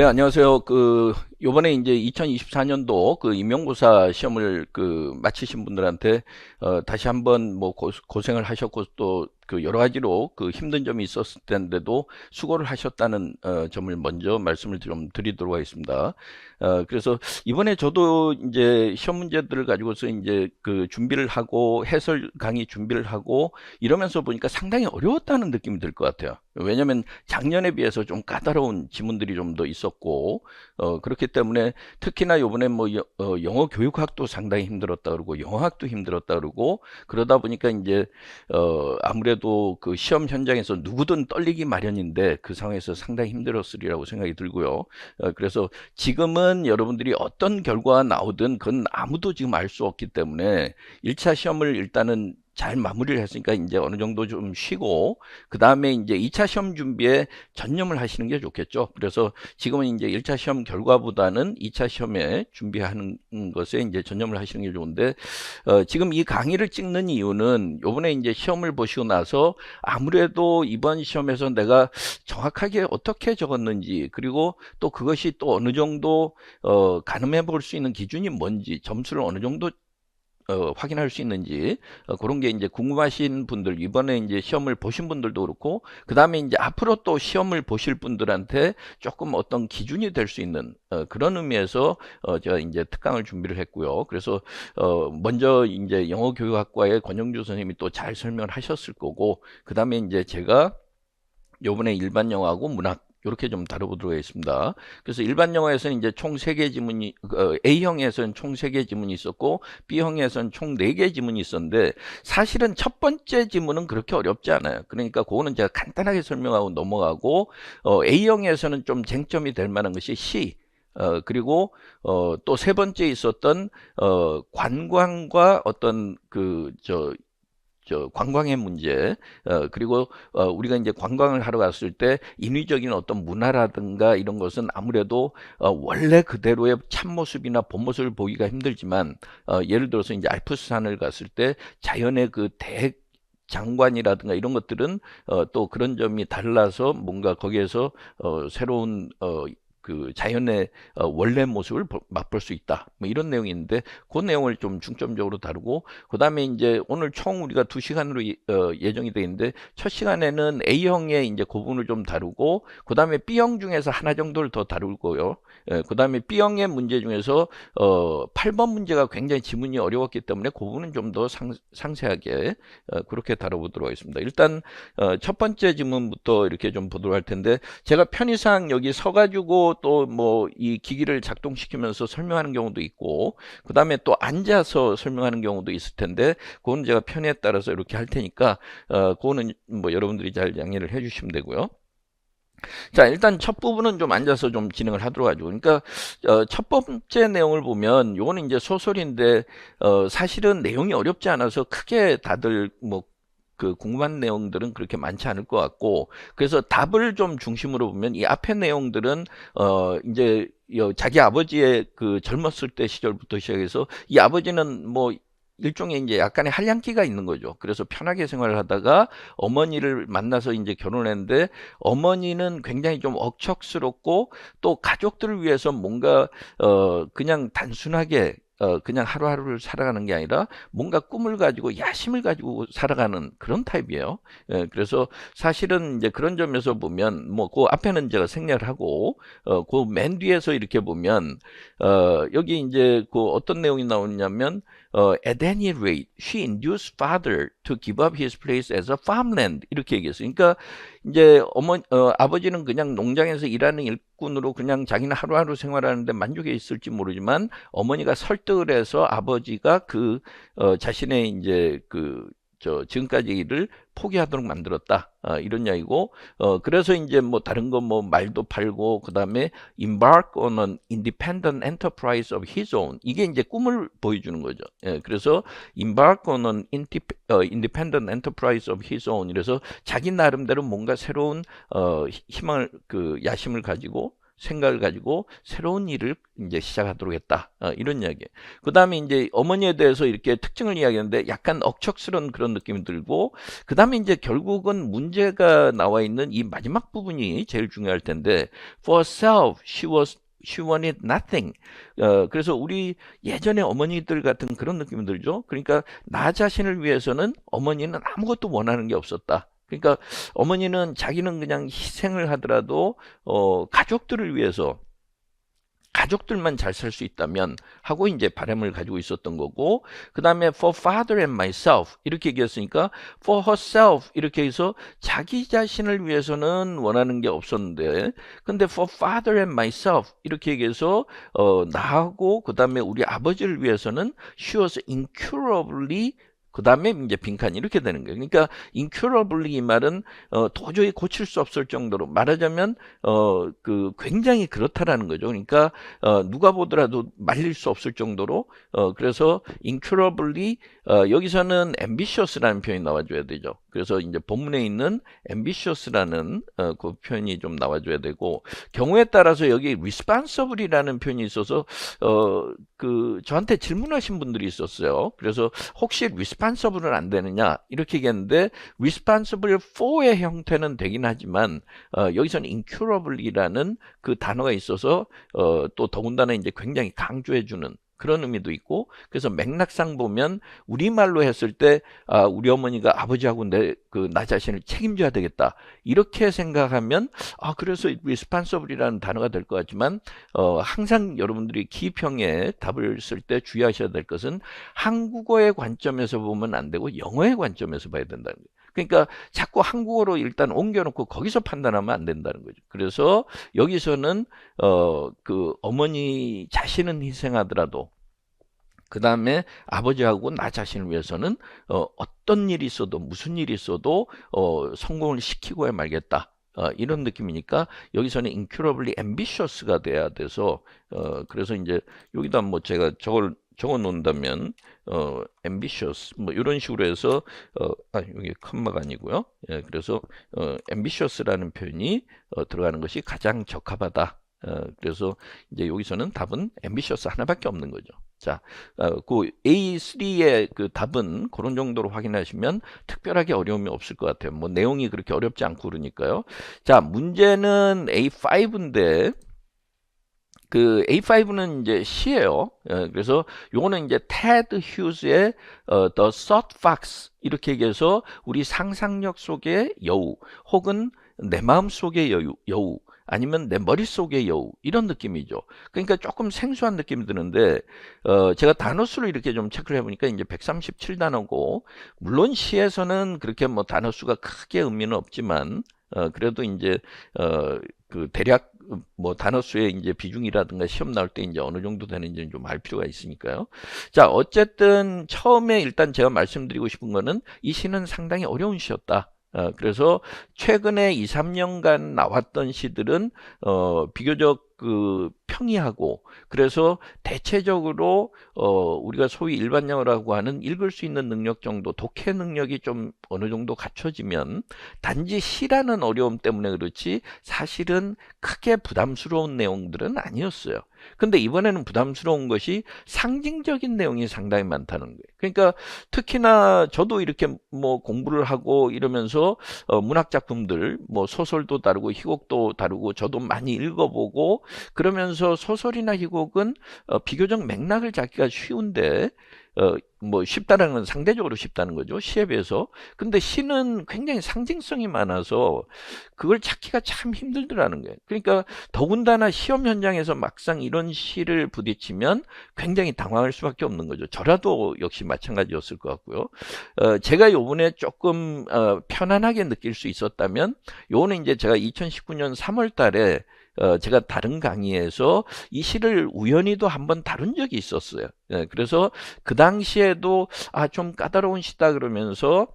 네, 안녕하세요. 요번에 이제 2024년도 임용고사 시험을 마치신 분들한테, 다시 한번 뭐 고생을 하셨고 또 여러 가지로 힘든 점이 있었을 텐데도 수고를 하셨다는, 점을 먼저 말씀을 좀 드리도록 하겠습니다. 그래서 이번에 저도 이제 시험 문제들을 가지고서 이제 준비를 하고 해설 강의 준비를 하고 이러면서 보니까 상당히 어려웠다는 느낌이 들 것 같아요. 왜냐하면 작년에 비해서 좀 까다로운 지문들이 좀 더 있었고, 그렇기 때문에 특히나 요번에 영어 교육학도 상당히 힘들었다 그러고 영어학도 힘들었다 그러고 그러다 보니까 이제 아무래도 시험 현장에서 누구든 떨리기 마련인데 그 상황에서 상당히 힘들었으리라고 생각이 들고요. 그래서 지금은 여러분들이 어떤 결과가 나오든 그건 아무도 지금 알 수 없기 때문에 1차 시험을 일단은 잘 마무리를 했으니까 이제 어느 정도 좀 쉬고 그 다음에 이제 2차 시험 준비에 전념을 하시는 게 좋겠죠. 그래서 지금은 이제 1차 시험 결과보다는 2차 시험에 준비하는 것에 이제 전념을 하시는 게 좋은데, 지금 이 강의를 찍는 이유는 요번에 이제 시험을 보시고 나서 아무래도 이번 시험에서 내가 정확하게 어떻게 적었는지, 그리고 또 그것이 또 어느 정도 가늠해 볼 수 있는 기준이 뭔지, 점수를 어느 정도 확인할 수 있는지, 그런 게 이제 궁금하신 분들, 이번에 이제 시험을 보신 분들도 그렇고 그 다음에 이제 앞으로 또 시험을 보실 분들한테 조금 어떤 기준이 될 수 있는, 그런 의미에서 제가 이제 특강을 준비를 했고요. 그래서 먼저 이제 영어교육학과의 권영주 선생님이 또 잘 설명을 하셨을 거고, 그 다음에 이제 제가 요번에 일반 영어하고 문학 이렇게 좀 다뤄보도록 하겠습니다. 그래서 일반 영어에서는 이제 총 3개 지문이, A형에서는 총 3개 지문이 있었고 B형에서는 총 4개 지문이 있었는데, 사실은 첫 번째 지문은 그렇게 어렵지 않아요. 그러니까 그거는 제가 간단하게 설명하고 넘어가고, A형에서는 좀 쟁점이 될 만한 것이 C, 그리고 또 세 번째 있었던 관광과 어떤 관광의 문제, 그리고 우리가 이제 관광을 하러 갔을 때 인위적인 어떤 문화라든가 이런 것은 아무래도 원래 그대로의 참모습이나 본모습을 보기가 힘들지만, 예를 들어서 이제 알프스산을 갔을 때 자연의 장관이라든가 이런 것들은 또 그런 점이 달라서 뭔가 거기에서 새로운 자연의 원래 모습을 맛볼 수 있다. 뭐 이런 내용이 있는데 그 내용을 좀 중점적으로 다루고, 그 다음에 이제 오늘 총 우리가 2시간으로 예정이 되어 있는데, 첫 시간에는 A형의 이제 그 부분을 좀 다루고, 그 다음에 B형 중에서 하나 정도를 더 다룰 거고요. 그 다음에 B형의 문제 중에서 8번 문제가 굉장히 지문이 어려웠기 때문에 그 부분은 좀 더 상세하게 그렇게 다뤄보도록 하겠습니다. 일단 첫 번째 지문부터 이렇게 좀 보도록 할 텐데, 제가 편의상 여기 서가지고 또 뭐 이 기기를 작동시키면서 설명하는 경우도 있고 그 다음에 또 앉아서 설명하는 경우도 있을 텐데, 그거는 제가 편의에 따라서 이렇게 할 테니까 그거는 뭐 여러분들이 잘 양해를 해주시면 되고요. 자, 일단 첫 부분은 좀 앉아서 좀 진행을 하도록 하죠. 그러니까 첫 번째 내용을 보면 요거는 이제 소설인데, 사실은 내용이 어렵지 않아서 크게 다들 뭐 궁금한 내용들은 그렇게 많지 않을 것 같고, 그래서 답을 좀 중심으로 보면 이 앞에 내용들은 이제 자기 아버지의 젊었을 때 시절부터 시작해서 이 아버지는 뭐 일종의 이제 약간의 한량기가 있는 거죠. 그래서 편하게 생활을 하다가 어머니를 만나서 이제 결혼했는데, 어머니는 굉장히 좀 억척스럽고 또 가족들을 위해서 뭔가 그냥 단순하게 그냥 하루하루를 살아가는 게 아니라 뭔가 꿈을 가지고 야심을 가지고 살아가는 그런 타입이에요. 그래서 사실은 이제 그런 점에서 보면 뭐 그 앞에는 제가 생략을 하고 그 맨 뒤에서 이렇게 보면 여기 이제 어떤 내용이 나오냐면, at any rate, she induced father to give up his place as a farmland 이렇게 얘기했어요. 그러니까 이제 아버지는 그냥 농장에서 일하는 일꾼으로 그냥 자기는 하루하루 생활하는데 만족해 있을지 모르지만, 어머니가 설득을 해서 아버지가 자신의 이제 지금까지 일을 포기하도록 만들었다. 이런 이야기고, 그래서 이제 뭐 다른 거 뭐 말도 팔고, 그 다음에 embark on an independent enterprise of his own. 이게 이제 꿈을 보여주는 거죠. 그래서 embark on an independent enterprise of his own. 이래서 자기 나름대로 뭔가 새로운 희망을 야심을 가지고 생각을 가지고 새로운 일을 이제 시작하도록 했다. 이런 이야기. 그 다음에 이제 어머니에 대해서 이렇게 특징을 이야기하는데 약간 억척스러운 그런 느낌이 들고, 그 다음에 이제 결국은 문제가 나와 있는 이 마지막 부분이 제일 중요할 텐데, for herself, she wanted nothing. 그래서 우리 예전에 어머니들 같은 그런 느낌이 들죠. 그러니까 나 자신을 위해서는 어머니는 아무것도 원하는 게 없었다. 그러니까 어머니는 자기는 그냥 희생을 하더라도 가족들을 위해서, 가족들만 잘 살 수 있다면 하고 이제 바람을 가지고 있었던 거고, 그 다음에 for father and myself 이렇게 얘기했으니까 for herself 이렇게 해서 자기 자신을 위해서는 원하는 게 없었는데, 근데 for father and myself 이렇게 얘기해서 나하고 그 다음에 우리 아버지를 위해서는 she was incurably, 그 다음에 이제 빈칸 이렇게 되는 거예요. 그러니까 incurably 이 말은 도저히 고칠 수 없을 정도로, 말하자면 그 굉장히 그렇다라는 거죠. 그러니까 누가 보더라도 말릴 수 없을 정도로, 그래서 incurably, 여기서는 ambitious라는 표현이 나와줘야 되죠. 그래서 이제 본문에 있는 ambitious라는 그 표현이 좀 나와줘야 되고, 경우에 따라서 여기 responsible이라는 표현이 있어서 그 저한테 질문하신 분들이 있었어요. 그래서 혹시 responsible은 안 되느냐 이렇게 얘기했는데, responsible for의 형태는 되긴 하지만 여기서는 incurably라는 그 단어가 있어서 또 더군다나 이제 굉장히 강조해주는 그런 의미도 있고, 그래서 맥락상 보면 우리말로 했을 때 우리 어머니가 아버지하고 나 자신을 책임져야 되겠다 이렇게 생각하면 그래서 responsible이라는 단어가 될 것 같지만, 항상 여러분들이 기입형의 답을 쓸 때 주의하셔야 될 것은 한국어의 관점에서 보면 안 되고 영어의 관점에서 봐야 된다는 거예요. 그러니까 자꾸 한국어로 일단 옮겨놓고 거기서 판단하면 안 된다는 거죠. 그래서 여기서는 그 어머니 자신은 희생하더라도 그 다음에 아버지하고 나 자신을 위해서는 어떤 일이 있어도 무슨 일이 있어도 성공을 시키고야 말겠다. 이런 느낌이니까 여기서는 incurably ambitious가 돼야 돼서, 그래서 이제 여기다 뭐 제가 적어 놓는다면 ambitious 뭐 이런 식으로 해서 여기 컴마가 아니고요. 예, 그래서 ambitious라는 표현이 들어가는 것이 가장 적합하다. 그래서 이제 여기서는 답은 ambitious 하나밖에 없는 거죠. 자, 그 A3의 그 답은 그런 정도로 확인하시면 특별하게 어려움이 없을 것 같아요. 뭐 내용이 그렇게 어렵지 않고 그러니까요. 자, 문제는 A5인데, 그 A5는 이제 시예요. 그래서 요거는 이제 테드 휴즈의 The Thought Fox 이렇게 얘기해서 우리 상상력 속의 여우, 혹은 내 마음 속의 여우, 아니면 내 머릿속의 여우, 이런 느낌이죠. 그러니까 조금 생소한 느낌이 드는데, 제가 단어 수를 이렇게 좀 체크를 해보니까 이제 137단어고, 물론 시에서는 그렇게 뭐 단어 수가 크게 의미는 없지만, 그래도 이제 그 대략 뭐 단어 수의 이제 비중이라든가 시험 나올 때 이제 어느 정도 되는지는 좀 알 필요가 있으니까요. 자, 어쨌든 처음에 일단 제가 말씀드리고 싶은 거는 이 시는 상당히 어려운 시였다. 그래서 최근에 2, 3년간 나왔던 시들은 비교적 그 평이하고, 그래서 대체적으로 우리가 소위 일반영어라고 하는 읽을 수 있는 능력 정도, 독해 능력이 좀 어느 정도 갖춰지면, 단지 시라는 어려움 때문에 그렇지 사실은 크게 부담스러운 내용들은 아니었어요. 근데 이번에는 부담스러운 것이 상징적인 내용이 상당히 많다는 거예요. 그러니까 특히나 저도 이렇게 뭐 공부를 하고 이러면서 문학 작품들, 뭐 소설도 다루고 희곡도 다루고 저도 많이 읽어보고, 그러면서 소설이나 희곡은 비교적 맥락을 잡기가 쉬운데, 뭐 쉽다는 건 상대적으로 쉽다는 거죠, 시에 비해서. 근데 시는 굉장히 상징성이 많아서 그걸 찾기가 참 힘들더라는 거예요. 그러니까 더군다나 시험 현장에서 막상 이런 시를 부딪히면 굉장히 당황할 수밖에 없는 거죠. 저라도 역시 마찬가지였을 것 같고요. 제가 요번에 조금 편안하게 느낄 수 있었다면, 요거는 이제 제가 2019년 3월 달에 제가 다른 강의에서 이 시를 우연히도 한번 다룬 적이 있었어요. 그래서 그 당시에도 좀 까다로운 시다 그러면서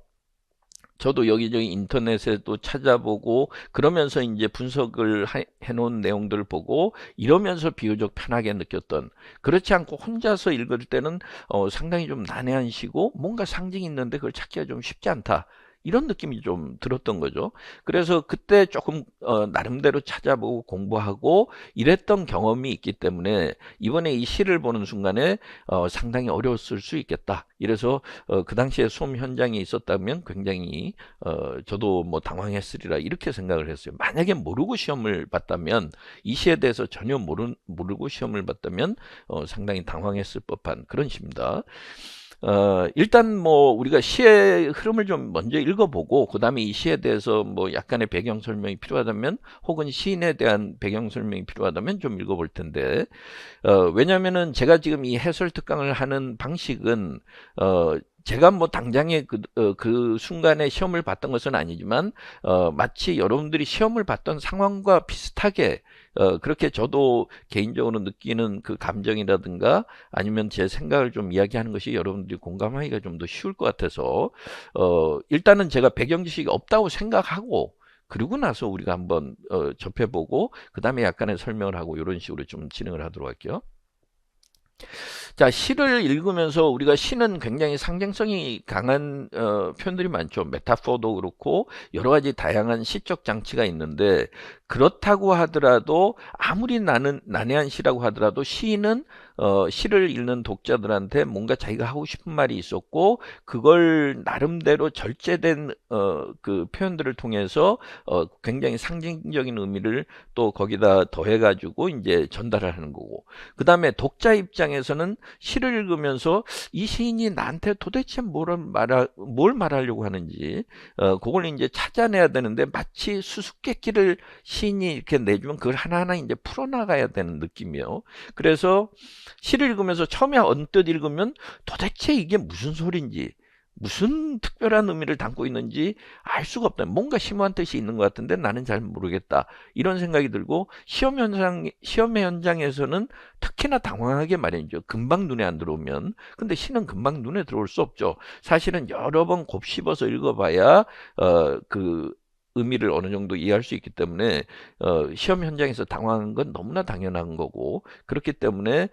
저도 여기저기 인터넷에도 찾아보고 그러면서 이제 분석을 해놓은 내용들을 보고 이러면서 비교적 편하게 느꼈던, 그렇지 않고 혼자서 읽을 때는 상당히 좀 난해한 시고 뭔가 상징이 있는데 그걸 찾기가 좀 쉽지 않다. 이런 느낌이 좀 들었던 거죠. 그래서 그때 조금 나름대로 찾아보고 공부하고 이랬던 경험이 있기 때문에 이번에 이 시를 보는 순간에 상당히 어려웠을 수 있겠다. 이래서 그 당시에 수험 현장에 있었다면 굉장히 저도 뭐 당황했으리라 이렇게 생각을 했어요. 만약에 모르고 시험을 봤다면 이 시에 대해서 전혀 모르고 시험을 봤다면 상당히 당황했을 법한 그런 시입니다. 일단 뭐 우리가 시의 흐름을 좀 먼저 읽어보고 그 다음에 이 시에 대해서 뭐 약간의 배경 설명이 필요하다면 혹은 시인에 대한 배경 설명이 필요하다면 좀 읽어볼 텐데 왜냐면은 제가 지금 이 해설 특강을 하는 방식은 제가 뭐 당장에 그 순간에 시험을 봤던 것은 아니지만 마치 여러분들이 시험을 봤던 상황과 비슷하게 그렇게 저도 개인적으로 느끼는 그 감정이라든가 아니면 제 생각을 좀 이야기하는 것이 여러분들이 공감하기가 좀 더 쉬울 것 같아서 일단은 제가 배경 지식이 없다고 생각하고 그리고 나서 우리가 한번 접해보고 그 다음에 약간의 설명을 하고 이런 식으로 좀 진행을 하도록 할게요. 자, 시를 읽으면서 우리가 시는 굉장히 상징성이 강한 표현들이 많죠. 메타포도 그렇고 여러 가지 다양한 시적 장치가 있는데 그렇다고 하더라도 아무리 난해한 시라고 하더라도 시인은 시를 읽는 독자들한테 뭔가 자기가 하고 싶은 말이 있었고 그걸 나름대로 절제된 그 표현들을 통해서 굉장히 상징적인 의미를 또 거기다 더해가지고 이제 전달을 하는 거고 그 다음에 독자 입장에서는 시를 읽으면서 이 시인이 나한테 도대체 뭘 말하려고 하는지 그걸 이제 찾아내야 되는데 마치 수수께끼를 시인이 이렇게 내주면 그걸 하나하나 이제 풀어나가야 되는 느낌이에요. 그래서 시를 읽으면서 처음에 언뜻 읽으면 도대체 이게 무슨 소린지 무슨 특별한 의미를 담고 있는지 알 수가 없다. 뭔가 심오한 뜻이 있는 것 같은데 나는 잘 모르겠다. 이런 생각이 들고 시험의 현장에서는 특히나 당황하게 마련이죠. 금방 눈에 안 들어오면. 근데 시는 금방 눈에 들어올 수 없죠. 사실은 여러 번 곱씹어서 읽어봐야 그 의미를 어느 정도 이해할 수 있기 때문에 시험 현장에서 당황한 건 너무나 당연한 거고 그렇기 때문에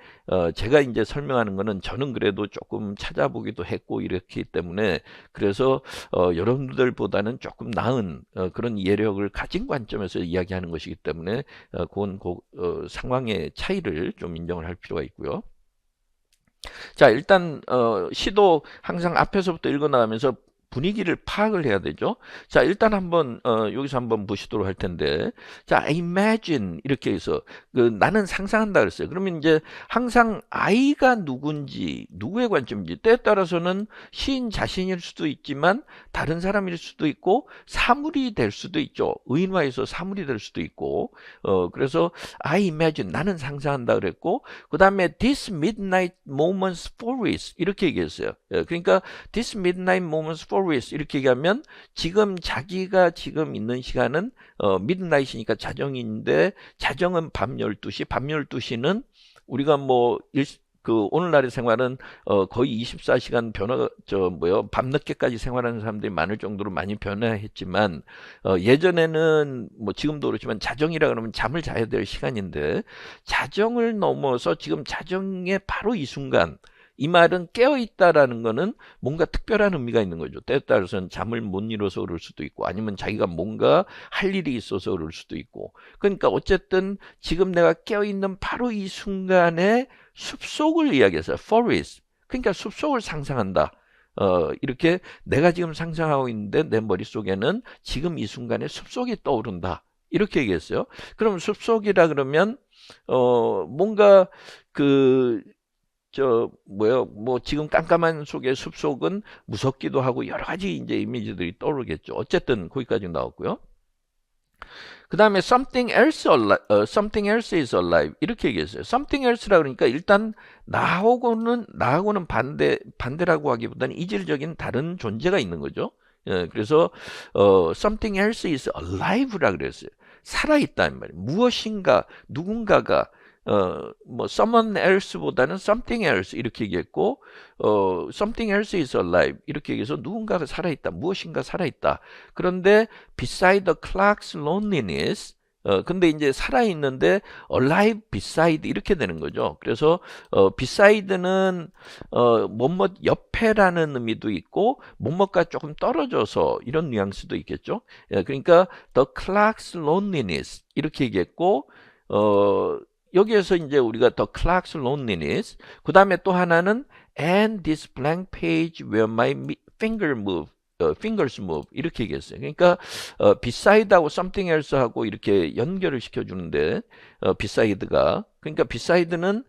제가 이제 설명하는 거는 저는 그래도 조금 찾아보기도 했고 이렇기 때문에 그래서 여러분들보다는 조금 나은 그런 이해력을 가진 관점에서 이야기하는 것이기 때문에 그건 상황의 차이를 좀 인정을 할 필요가 있고요. 자, 일단 시도 항상 앞에서부터 읽어나가면서 분위기를 파악을 해야 되죠. 자, 일단 한번 여기서 한번 보시도록 할 텐데, 자, I imagine 이렇게 해서 나는 상상한다 그랬어요. 그러면 이제 항상 I가 누군지, 누구의 관점인지 때에 따라서는 시인 자신일 수도 있지만 다른 사람일 수도 있고 사물이 될 수도 있죠. 의인화해서 사물이 될 수도 있고, 그래서 I imagine 나는 상상한다 그랬고, 그 다음에 this midnight moments for it 이렇게 얘기했어요. 그러니까 this midnight moments for it 이렇게 얘기하면 지금 자기가 지금 있는 시간은 midnight이니까 자정인데 자정은 밤 12시, 밤 12시는 우리가 뭐 오늘날의 생활은 거의 24시간 밤늦게까지 생활하는 사람들이 많을 정도로 많이 변화했지만 예전에는 뭐 지금도 그렇지만 자정이라 그러면 잠을 자야 될 시간인데 자정을 넘어서 지금 자정의 바로 이 순간 이 말은 깨어있다라는 거는 뭔가 특별한 의미가 있는 거죠. 때에 따라서는 잠을 못 이뤄서 그럴 수도 있고 아니면 자기가 뭔가 할 일이 있어서 그럴 수도 있고 그러니까 어쨌든 지금 내가 깨어있는 바로 이 순간에 숲속을 이야기해서 forest 그러니까 숲속을 상상한다. 이렇게 내가 지금 상상하고 있는데 내 머릿속에는 지금 이 순간에 숲속이 떠오른다. 이렇게 얘기했어요. 그럼 숲속이라 그러면 뭔가 뭐 지금 깜깜한 속의 숲속은 무섭기도 하고 여러 가지 이제 이미지들이 떠오르겠죠. 어쨌든 거기까지 나왔고요. 그 다음에 something else is alive 이렇게 얘기했어요. something else라 그러니까 일단 나하고는 반대라고 하기보다는 이질적인 다른 존재가 있는 거죠. 그래서 something else is alive라 그랬어요. 살아있다는 말이에요. 무엇인가 누군가가 뭐 someone else보다는 something else 이렇게 얘기했고 something else is alive 이렇게 얘기해서 누군가가 살아있다 무엇인가 살아있다 그런데 beside the clock's loneliness 근데 이제 살아있는데 alive beside 이렇게 되는 거죠. 그래서 beside는 뭐뭐 옆에라는 의미도 있고 뭐뭐가 조금 떨어져서 이런 뉘앙스도 있겠죠. 그러니까 the clock's loneliness 이렇게 얘기했고 여기에서 이제 우리가 the clock's loneliness 그 다음에 또 하나는 and this blank page where my fingers move 이렇게 얘기했어요. 그러니까 beside하고 something else하고 이렇게 연결을 시켜주는데 beside가 그러니까 beside는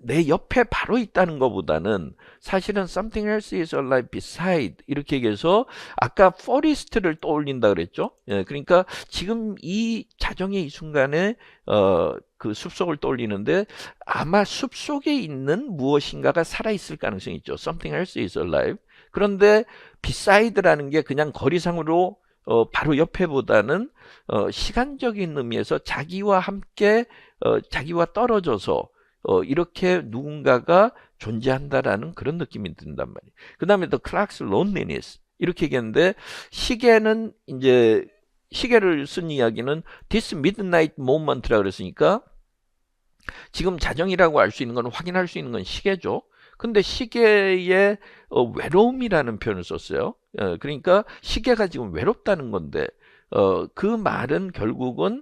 내 옆에 바로 있다는 것보다는 사실은 something else is alive beside 이렇게 얘기해서 아까 forest를 떠올린다 그랬죠. 그러니까 지금 이 자정의 이 순간에 그 숲속을 떠올리는데 아마 숲속에 있는 무엇인가가 살아있을 가능성이 있죠. something else is alive. 그런데 beside라는 게 그냥 거리상으로 바로 옆에보다는 시간적인 의미에서 자기와 함께 자기와 떨어져서 이렇게 누군가가 존재한다라는 그런 느낌이 든단 말이에요. 그 다음에 the clock's loneliness 이렇게 얘기했는데 시계는 이제 시계를 쓴 이야기는 this midnight moment라 그랬으니까 지금 자정이라고 알 수 있는 건 확인할 수 있는 건 시계죠. 근데 시계에 외로움이라는 표현을 썼어요. 그러니까 시계가 지금 외롭다는 건데 그 말은 결국은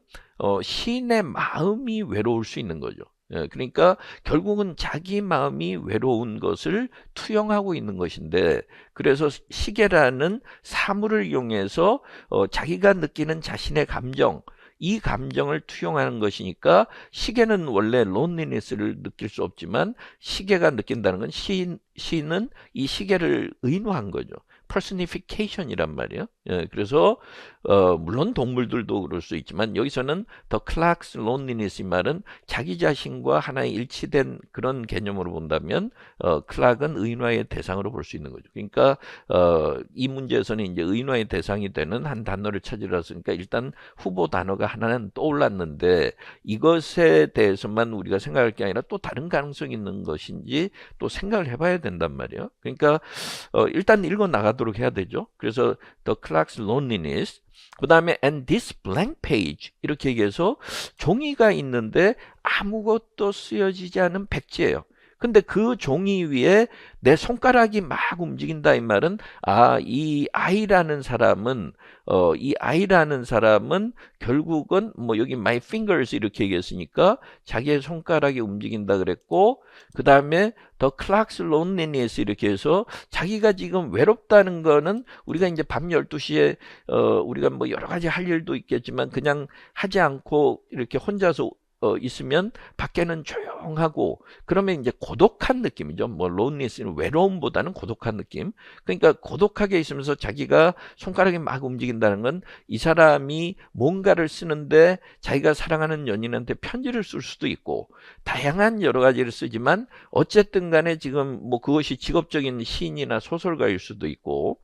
시인의 마음이 외로울 수 있는 거죠. 그러니까 결국은 자기 마음이 외로운 것을 투영하고 있는 것인데 그래서 시계라는 사물을 이용해서 자기가 느끼는 자신의 감정 이 감정을 투영하는 것이니까 시계는 원래 loneliness를 느낄 수 없지만 시계가 느낀다는 건 시인은 이 시계를 의노한 거죠. personification이란 말이에요. 그래서 물론 동물들도 그럴 수 있지만 여기서는 the clock's loneliness 이 말은 자기 자신과 하나의 일치된 그런 개념으로 본다면 clock은 의인화의 대상으로 볼 수 있는 거죠. 그러니까 이 문제에서는 이제 의인화의 대상이 되는 한 단어를 찾으라으니까 일단 후보 단어가 하나는 떠올랐는데 이것에 대해서만 우리가 생각할 게 아니라 또 다른 가능성이 있는 것인지 또 생각을 해봐야 된단 말이에요. 그러니까 일단 읽어 나가도록 해야 되죠. 그래서 the clock's loneliness 그 다음에 and this blank page 이렇게 얘기해서 종이가 있는데 아무것도 쓰여지지 않은 백지예요. 근데 그 종이 위에 내 손가락이 막 움직인다 이 말은 이 아이라는 사람은 결국은 뭐 여기 my fingers 이렇게 얘기했으니까 자기의 손가락이 움직인다 그랬고 그 다음에 the clock's loneliness 이렇게 해서 자기가 지금 외롭다는 거는 우리가 이제 밤 12시에 우리가 뭐 여러 가지 할 일도 있겠지만 그냥 하지 않고 이렇게 혼자서 있으면 밖에는 조용하고 그러면 이제 고독한 느낌이죠. 뭐 loneliness는 외로움보다는 고독한 느낌. 그러니까 고독하게 있으면서 자기가 손가락이 막 움직인다는 건 이 사람이 뭔가를 쓰는데 자기가 사랑하는 연인한테 편지를 쓸 수도 있고 다양한 여러 가지를 쓰지만 어쨌든 간에 지금 뭐 그것이 직업적인 시인이나 소설가일 수도 있고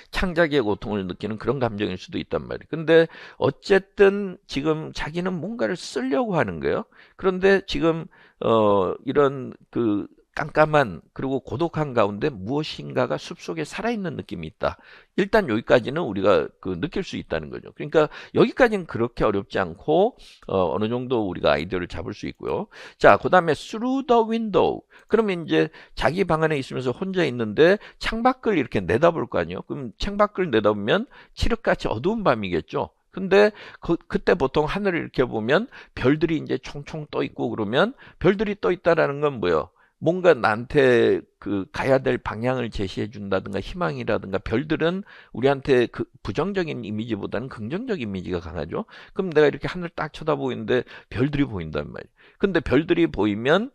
창작의 고통을 느끼는 그런 감정일 수도 있단 말이에요. 근데 어쨌든 지금 자기는 뭔가를 쓰려고 하는 거예요. 그런데 지금 이런 그 깜깜한 그리고 고독한 가운데 무엇인가가 숲속에 살아있는 느낌이 있다. 일단 여기까지는 우리가 느낄 수 있다는 거죠. 그러니까 여기까지는 그렇게 어렵지 않고 어느 정도 우리가 아이디어를 잡을 수 있고요. 자, 그 다음에 through the window. 그러면 이제 자기 방 안에 있으면서 혼자 있는데 창밖을 이렇게 내다볼 거 아니에요. 그럼 창밖을 내다보면 칠흑같이 어두운 밤이겠죠. 근데 그때 보통 하늘을 이렇게 보면 별들이 이제 총총 떠 있고 그러면 별들이 떠 있다라는 건 뭐예요? 뭔가 나한테 가야 될 방향을 제시해 준다든가 희망이라든가 별들은 우리한테 부정적인 이미지보다는 긍정적 이미지가 강하죠. 그럼 내가 이렇게 하늘 딱 쳐다보고 있는데 별들이 보인단 말이에요. 근데 별들이 보이면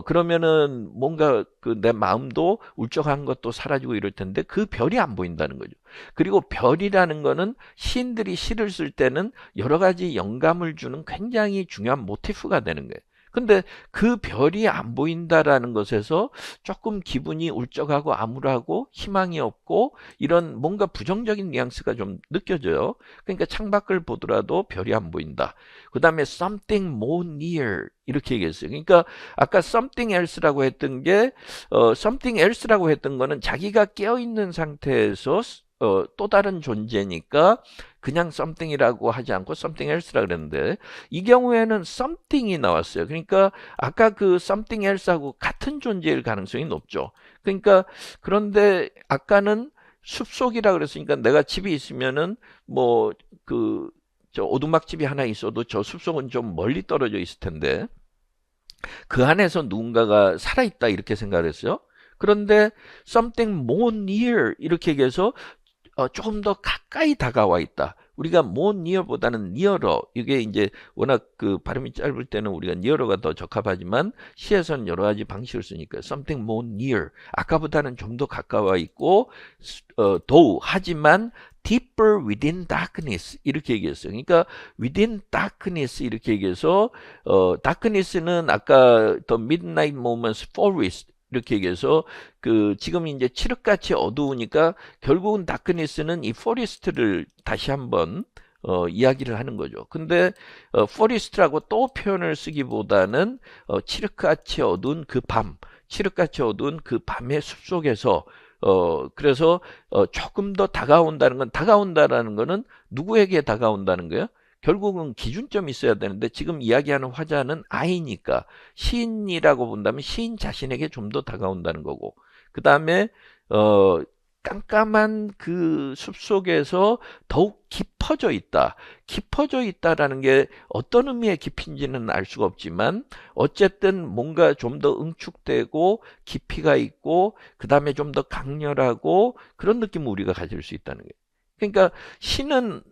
그러면은 뭔가 내 마음도 울적한 것도 사라지고 이럴 텐데 그 별이 안 보인다는 거죠. 그리고 별이라는 거는 시인들이 시를 쓸 때는 여러 가지 영감을 주는 굉장히 중요한 모티프가 되는 거예요. 근데 그 별이 안 보인다라는 것에서 조금 기분이 울적하고 암울하고 희망이 없고 이런 뭔가 부정적인 뉘앙스가 좀 느껴져요. 그러니까 창밖을 보더라도 별이 안 보인다. 그 다음에 something more near 이렇게 얘기했어요. 그러니까 아까 something else라고 했던 게 something else라고 했던 거는 자기가 깨어있는 상태에서 또 다른 존재니까 그냥 something이라고 하지 않고 something else라 그랬는데 이 경우에는 something이 나왔어요. 그러니까 아까 그 something else하고 같은 존재일 가능성이 높죠. 그러니까 그런데 아까는 숲속이라 그랬으니까 내가 집이 있으면은 뭐 그 저 오두막집이 하나 있어도 저 숲속은 좀 멀리 떨어져 있을 텐데 그 안에서 누군가가 살아있다 이렇게 생각을 했어요. 그런데 something more near 이렇게 얘기해서 조금 더 가까이 다가와 있다. 우리가 more near보다는 nearer 이게 이제 워낙 그 발음이 짧을 때는 우리가 nearer가 더 적합하지만 시에서는 여러 가지 방식을 쓰니까 something more near 아까보다는 좀 더 가까워 있고 though 하지만 deeper within darkness 이렇게 얘기했어요. 그러니까 within darkness 이렇게 얘기해서 darkness는 아까 the midnight moments forest 이렇게 얘기해서 그 지금 이제 칠흑같이 어두우니까 결국은 다크니스는 이 포리스트를 다시 한번 이야기를 하는 거죠. 근데 포리스트라고 또 표현을 쓰기보다는 칠흑같이 어두운 그 밤, 칠흑같이 어두운 그 밤의 숲속에서 그래서 조금 더 다가온다라는 거는 누구에게 다가온다는 거예요? 결국은 기준점이 있어야 되는데 지금 이야기하는 화자는 아이니까 시인이라고 본다면 시인 자신에게 좀 더 다가온다는 거고 그 다음에 깜깜한 그 숲속에서 더욱 깊어져 있다. 깊어져 있다라는 게 어떤 의미의 깊이인지는 알 수가 없지만 어쨌든 뭔가 좀 더 응축되고 깊이가 있고 그 다음에 좀 더 강렬하고 그런 느낌을 우리가 가질 수 있다는 거예요. 그러니까 시는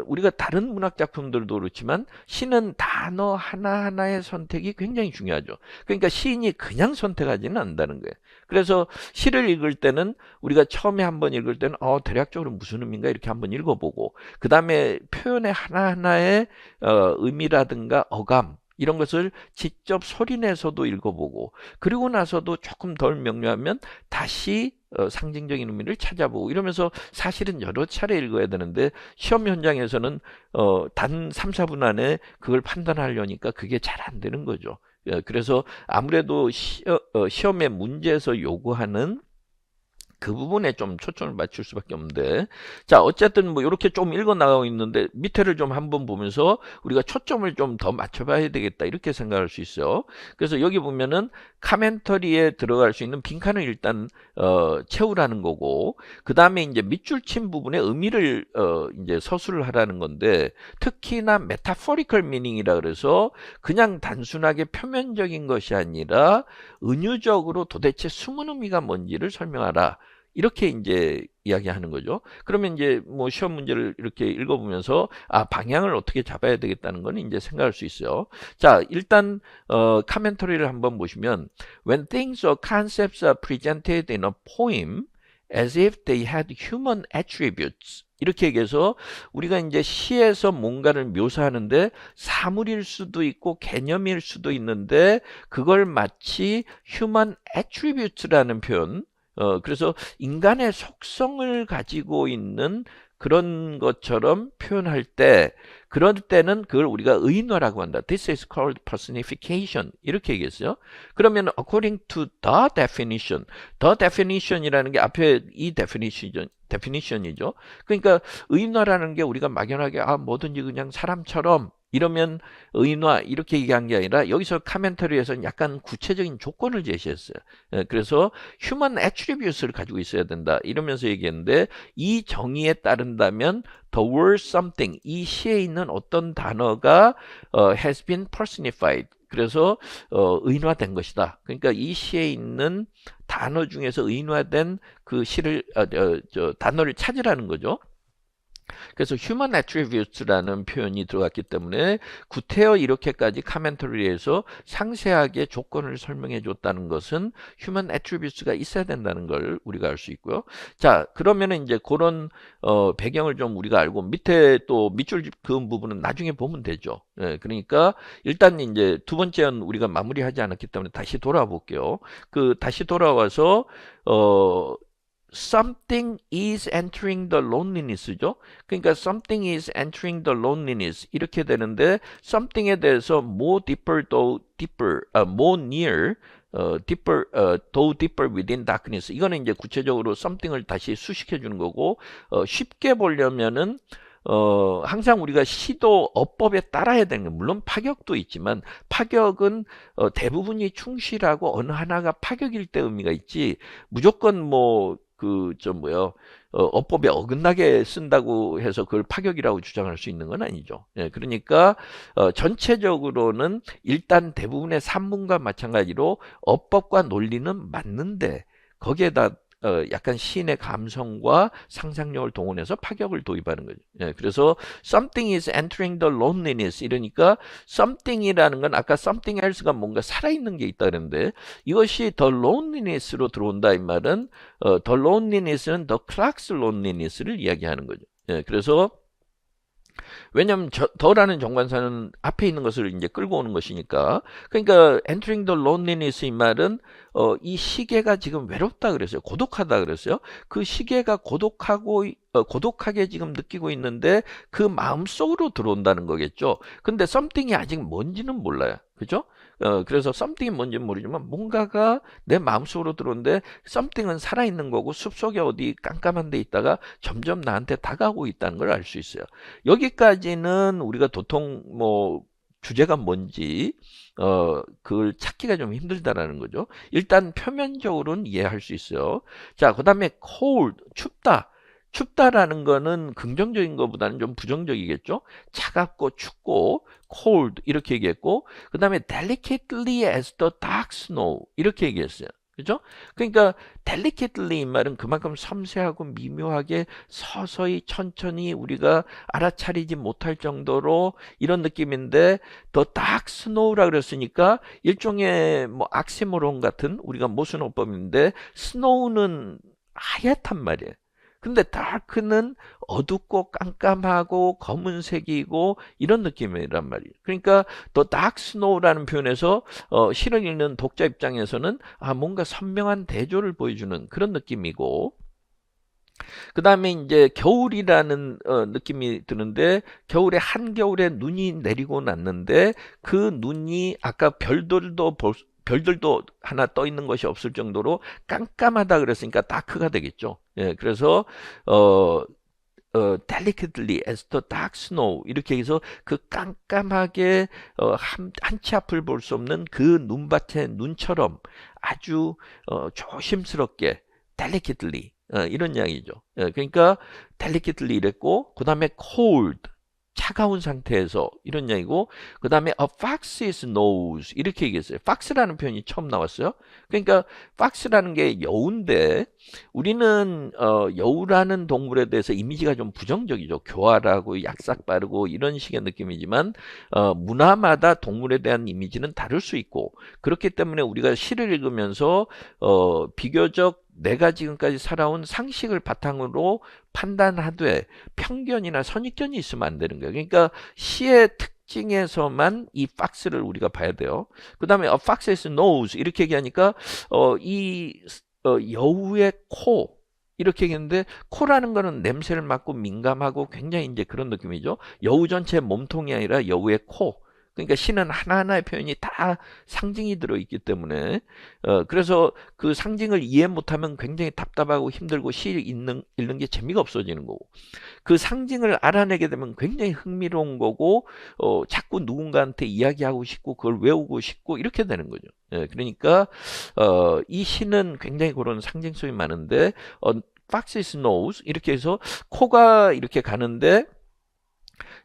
우리가 다른 문학 작품들도 그렇지만 시는 단어 하나하나의 선택이 굉장히 중요하죠. 그러니까 시인이 그냥 선택하지는 않는다는 거예요. 그래서 시를 읽을 때는 우리가 처음에 한번 읽을 때는 대략적으로 무슨 의미인가 이렇게 한번 읽어보고 그 다음에 표현의 하나하나의 의미라든가 어감 이런 것을 직접 소리내서도 읽어보고 그리고 나서도 조금 덜 명료하면 다시 상징적인 의미를 찾아보고 이러면서 사실은 여러 차례 읽어야 되는데 시험 현장에서는 단 3, 4분 안에 그걸 판단하려니까 그게 잘 안 되는 거죠. 그래서 아무래도 시험의 문제에서 요구하는 그 부분에 좀 초점을 맞출 수밖에 없는데 자 어쨌든 뭐 이렇게 좀 읽어 나가고 있는데 밑에를 좀 한번 보면서 우리가 초점을 좀 더 맞춰봐야 되겠다 이렇게 생각할 수 있어요. 그래서 여기 보면은 카멘터리에 들어갈 수 있는 빈칸을 일단 채우라는 거고 그 다음에 이제 밑줄 친 부분에 의미를 이제 서술을 하라는 건데 특히나 메타포리컬 미닝이라 그래서 그냥 단순하게 표면적인 것이 아니라 은유적으로 도대체 숨은 의미가 뭔지를 설명하라. 이렇게 이제 이야기하는 거죠. 그러면 이제 뭐 시험 문제를 이렇게 읽어보면서 방향을 어떻게 잡아야 되겠다는 거는 이제 생각할 수 있어요. 자, 일단 카멘터리를 한번 보시면 When things or concepts are presented in a poem as if they had human attributes 이렇게 얘기해서 우리가 이제 시에서 뭔가를 묘사하는데 사물일 수도 있고 개념일 수도 있는데 그걸 마치 human attributes라는 표현 그래서 인간의 속성을 가지고 있는 그런 것처럼 표현할 때 그럴 때는 그걸 우리가 의인화라고 한다. This is called personification. 이렇게 얘기했어요. 그러면 according to the definition이라는 게 앞에 이 definition이죠. 그러니까 의인화라는 게 우리가 막연하게 뭐든지 그냥 사람처럼 이러면 의인화 이렇게 얘기한 게 아니라 여기서 카멘터리에서는 약간 구체적인 조건을 제시했어요. 그래서 human attributes를 가지고 있어야 된다 이러면서 얘기했는데 이 정의에 따른다면 the word something 이 시에 있는 어떤 단어가 has been personified 그래서 의인화된 것이다. 그러니까 이 시에 있는 단어 중에서 의인화된 그 시를 단어를 찾으라는 거죠. 그래서 human attributes라는 표현이 들어갔기 때문에 구태여 이렇게까지 카멘터리에서 상세하게 조건을 설명해 줬다는 것은 human attributes가 있어야 된다는 걸 우리가 알 수 있고요. 자, 그러면은 이제 그런 배경을 좀 우리가 알고 밑에 또 밑줄 그은 부분은 나중에 보면 되죠. 그러니까 일단 이제 두 번째는 우리가 마무리하지 않았기 때문에 다시 돌아볼게요. 다시 돌아와서 something is entering the loneliness죠. 그러니까 something is entering the loneliness 이렇게 되는데 something에 대해서 more deeper, more near though deeper within darkness. 이거는 이제 구체적으로 something을 다시 수식해 주는 거고, 쉽게 보려면은 항상 우리가 시도 어법에 따라야 되는 거, 물론 파격도 있지만 파격은 대부분이 충실하고 어느 하나가 파격일 때 의미가 있지, 무조건 뭐 어법에 어긋나게 쓴다고 해서 그걸 파격이라고 주장할 수 있는 건 아니죠. 예, 그러니까 전체적으로는 일단 대부분의 산문과 마찬가지로 어법과 논리는 맞는데 거기에다 약간 시인의 감성과 상상력을 동원해서 파격을 도입하는 거죠. 예, 그래서 something is entering the loneliness, 이러니까 something이라는 건 아까 something else가 뭔가 살아있는 게 있다 그랬는데 이것이 the loneliness로 들어온다 이 말은 the loneliness는 the clock's loneliness를 이야기하는 거죠. 예, 그래서 왜냐하면 더라는 정관사는 앞에 있는 것을 이제 끌고 오는 것이니까. 그러니까 entering the loneliness 이 말은 이 시계가 지금 외롭다 그랬어요. 고독하다 그랬어요. 그 시계가 고독하게 지금 느끼고 있는데 그 마음 속으로 들어온다는 거겠죠. 근데 something이 아직 뭔지는 몰라요. 그죠? 그래서 something이 뭔지는 모르지만 뭔가가 내 마음속으로 들어오는데 something은 살아있는 거고 숲속에 어디 깜깜한 데 있다가 점점 나한테 다가오고 있다는 걸 알 수 있어요. 여기까지는 우리가 도통 뭐 주제가 뭔지 그걸 찾기가 좀 힘들다라는 거죠. 일단 표면적으로는 이해할 수 있어요. 자, 그 다음에 cold, 춥다. 춥다라는 거는 긍정적인 것보다는 좀 부정적이겠죠. 차갑고 춥고 cold 이렇게 얘기했고, 그 다음에 delicately as the dark snow 이렇게 얘기했어요. 그죠? 그러니까 delicately 이 말은 그만큼 섬세하고 미묘하게 서서히 천천히 우리가 알아차리지 못할 정도로 이런 느낌인데, the dark snow라 그랬으니까 일종의 뭐 악시모론 같은 우리가 모순어법인데 snow는 하얗단 말이에요. 근데 다크는 어둡고 깜깜하고 검은색이고 이런 느낌이란 말이에요. 그러니까 더 다크 스노우라는 표현에서 시를 읽는 독자 입장에서는 뭔가 선명한 대조를 보여주는 그런 느낌이고, 그 다음에 이제 겨울이라는 느낌이 드는데, 겨울에 한겨울에 눈이 내리고 났는데 그 눈이 아까 별들도 하나 떠 있는 것이 없을 정도로 깜깜하다 그랬으니까 다크가 되겠죠. 예, 그래서 delicately as the dark snow 이렇게 해서 그 깜깜하게 한치 앞을 볼 수 없는 그 눈밭의 눈처럼 아주 조심스럽게 delicately 이런 이야기죠. 예, 그러니까 delicately 이랬고, 그 다음에 cold 차가운 상태에서 이런 이야기고, 그 다음에 a fox's nose 이렇게 얘기했어요. fox라는 표현이 처음 나왔어요. 그러니까 fox라는 게 여우인데 우리는 여우라는 동물에 대해서 이미지가 좀 부정적이죠. 교활하고 약삭 빠르고 이런 식의 느낌이지만 문화마다 동물에 대한 이미지는 다를 수 있고, 그렇기 때문에 우리가 시를 읽으면서 비교적 내가 지금까지 살아온 상식을 바탕으로 판단하되 편견이나 선입견이 있으면 안 되는 거예요. 그러니까 시의 특징에서만 이 fox를 우리가 봐야 돼요. 그 다음에 a fox's nose 이렇게 얘기하니까 여우의 코 이렇게 얘기했는데, 코라는 거는 냄새를 맡고 민감하고 굉장히 이제 그런 느낌이죠. 여우 전체 몸통이 아니라 여우의 코. 그러니까 시는 하나하나의 표현이 다 상징이 들어있기 때문에 그래서 그 상징을 이해 못하면 굉장히 답답하고 힘들고 시 읽는 게 재미가 없어지는 거고, 그 상징을 알아내게 되면 굉장히 흥미로운 거고 자꾸 누군가한테 이야기하고 싶고 그걸 외우고 싶고 이렇게 되는 거죠. 예, 그러니까 이 시는 굉장히 그런 상징성이 많은데 fox's nose 이렇게 해서 코가 이렇게 가는데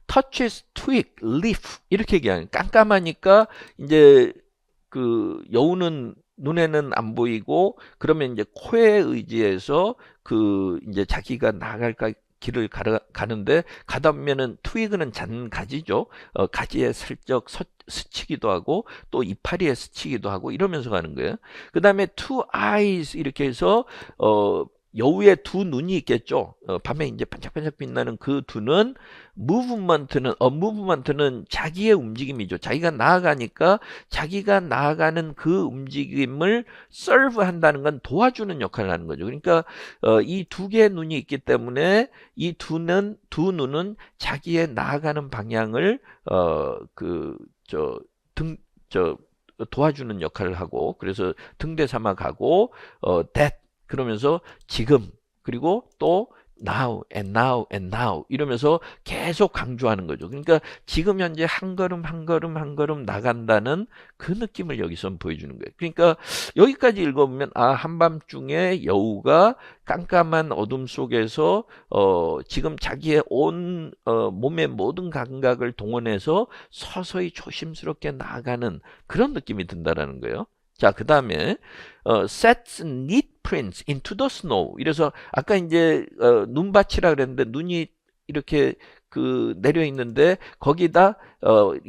touches twig, leaf 이렇게 얘기하는, 깜깜하니까 이제 그 여우는 눈에는 안 보이고 그러면 이제 코에 의지해서 그 이제 자기가 나아갈까 길을 가는데 가다 보면은 트위그는 잔가지죠. 가지에 슬쩍 스치기도 하고 또 이파리에 스치기도 하고 이러면서 가는 거예요. 그 다음에 two eyes 이렇게 해서 여우의 두 눈이 있겠죠. 밤에 이제 반짝반짝 빛나는 그 두는 무브먼트는 자기의 움직임이죠. 자기가 나아가니까 자기가 나아가는 그 움직임을 serve 한다는 건 도와주는 역할을 하는 거죠. 그러니까 이 두 개의 눈이 있기 때문에 이 두 눈은 자기의 나아가는 방향을 도와주는 역할을 하고, 그래서 등대 삼아 가고, that 그러면서 지금, 그리고 또 now and now and now 이러면서 계속 강조하는 거죠. 그러니까 지금 현재 한 걸음 한 걸음 한 걸음 나간다는 그 느낌을 여기서 보여주는 거예요. 그러니까 여기까지 읽어보면 한밤중에 여우가 깜깜한 어둠 속에서 지금 자기의 온 몸의 모든 감각을 동원해서 서서히 조심스럽게 나아가는 그런 느낌이 든다라는 거예요. 자, 그 다음에 sets neat prints into the snow. 이래서 아까 이제 눈밭이라 그랬는데 눈이 이렇게 내려 있는데 거기다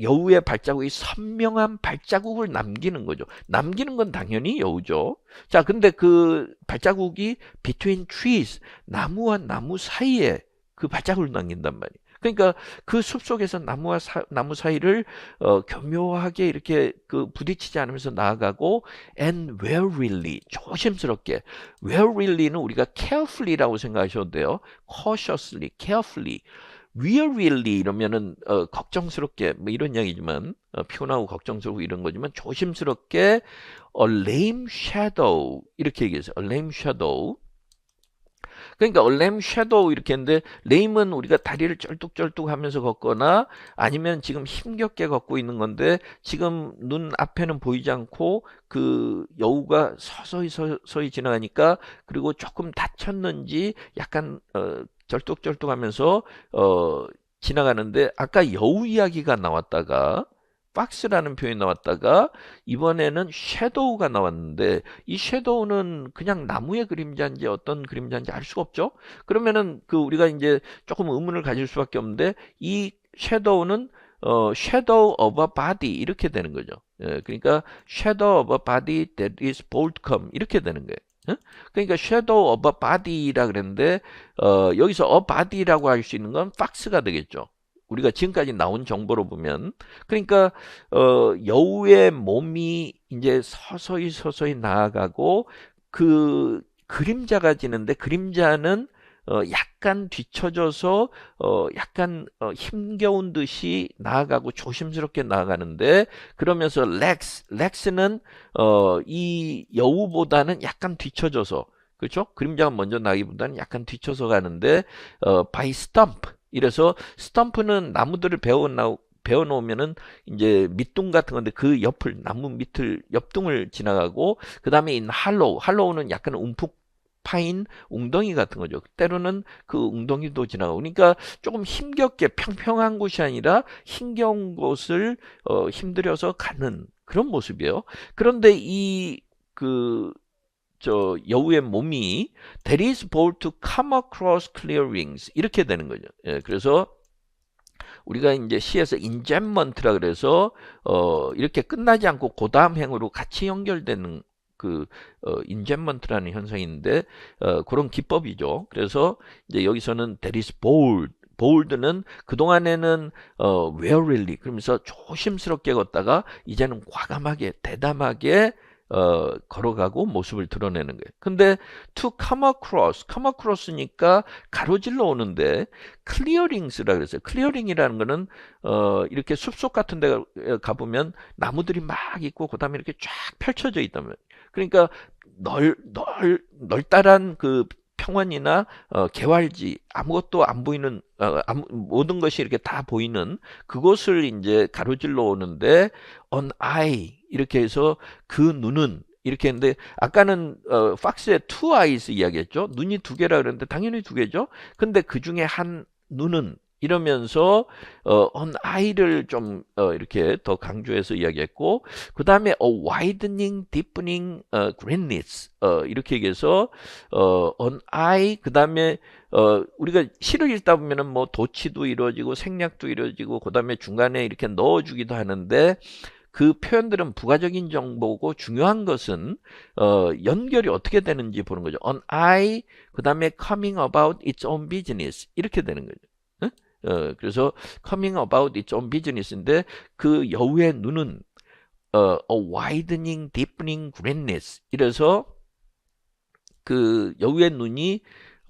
여우의 발자국이 선명한 발자국을 남기는 거죠. 남기는 건 당연히 여우죠. 자, 근데 그 발자국이 between trees, 나무와 나무 사이에 그 발자국을 남긴단 말이에요. 그러니까 그 숲속에서 나무와 나무 사이를 교묘하게 이렇게 부딪히지 않으면서 나아가고 and warily, 조심스럽게. wary는 우리가 carefully라고 생각하셔도 돼요. cautiously, carefully. wearily 이러면은 걱정스럽게 뭐 이런 이야기지만 피곤하고 걱정스럽고 이런 거지만 조심스럽게 a lame shadow 이렇게 얘기해서 a lame shadow. 그러니까 얼렘 섀도우 이렇게 했는데 레임은 우리가 다리를 쩔뚝쩔뚝 하면서 걷거나 아니면 지금 힘겹게 걷고 있는 건데 지금 눈 앞에는 보이지 않고 그 여우가 서서히 지나가니까 그리고 조금 다쳤는지 약간 쩔뚝쩔뚝 하면서 지나가는데 아까 여우 이야기가 나왔다가 박스라는 표현이 나왔다가 이번에는 섀도우가 나왔는데 이 섀도우는 그냥 나무의 그림자인지 어떤 그림자인지 알 수가 없죠. 그러면은 우리가 이제 조금 의문을 가질 수밖에 없는데 이 섀도우는 shadow of a body 이렇게 되는 거죠. 예, 그러니까 shadow of a body that is bold come 이렇게 되는 거예요. 예? 그러니까 shadow of a body라 그랬는데 여기서 a body라고 할 수 있는 건 박스가 되겠죠. 우리가 지금까지 나온 정보로 보면 그러니까 여우의 몸이 이제 서서히 나아가고 그 그림자가 지는데 그림자는 약간 뒤쳐져서 약간 힘겨운 듯이 나아가고 조심스럽게 나아가는데 그러면서 렉스는 이 여우보다는 약간 뒤쳐져서 그렇죠? 그림자가 먼저 나기보다는 약간 뒤쳐서 가는데 by stump 이래서 스탬프는 나무들을 베어놓으면은 이제 밑둥 같은 건데 그 옆을 나무 밑을 옆둥을 지나가고 그 다음에 인 할로우는 약간 움푹 파인 웅덩이 같은 거죠. 때로는 그 웅덩이도 지나가고 그러니까 조금 힘겹게 평평한 곳이 아니라 힘겨운 곳을 힘들여서 가는 그런 모습이에요. 그런데 여우의 몸이 that is bold to come across clearings 이렇게 되는 거죠. 예, 그래서 우리가 이제 시에서 enjambment라 그래서 이렇게 끝나지 않고 그 다음 행으로 같이 연결되는 enjambment라는 현상이 있는데 그런 기법이죠. 그래서 이제 여기서는 that is bold bold는 그동안에는 warily 그러면서 조심스럽게 걷다가 이제는 과감하게 대담하게 걸어가고 모습을 드러내는 거예요. 근데 to come across니까 가로질러 오는데 clearings라 그랬어요. clearing이라는 거는 이렇게 숲속 같은 데 가보면 나무들이 막 있고 그다음에 이렇게 쫙 펼쳐져 있다면 그러니까 널따란 그 평원이나 개활지 아무것도 안 보이는 모든 것이 이렇게 다 보이는 그곳을 이제 가로질러 오는데 on eye 이렇게 해서 그 눈은 이렇게 했는데 아까는 박스에 two eyes 이야기했죠. 눈이 두 개라 그랬는데 당연히 두 개죠. 근데 그 중에 한 눈은 이러면서 on eye를 좀 이렇게 더 강조해서 이야기했고 그 다음에 widening, deepening greenness 이렇게 얘기해서 on eye 그 다음에 우리가 시를 읽다 보면은 뭐 도치도 이루어지고 생략도 이루어지고 그 다음에 중간에 이렇게 넣어주기도 하는데 그 표현들은 부가적인 정보고 중요한 것은 연결이 어떻게 되는지 보는 거죠. on eye 그 다음에 coming about its own business 이렇게 되는 거죠. 그래서 coming about its own business인데 그 여우의 눈은 a widening, deepening greenness 이래서 그 여우의 눈이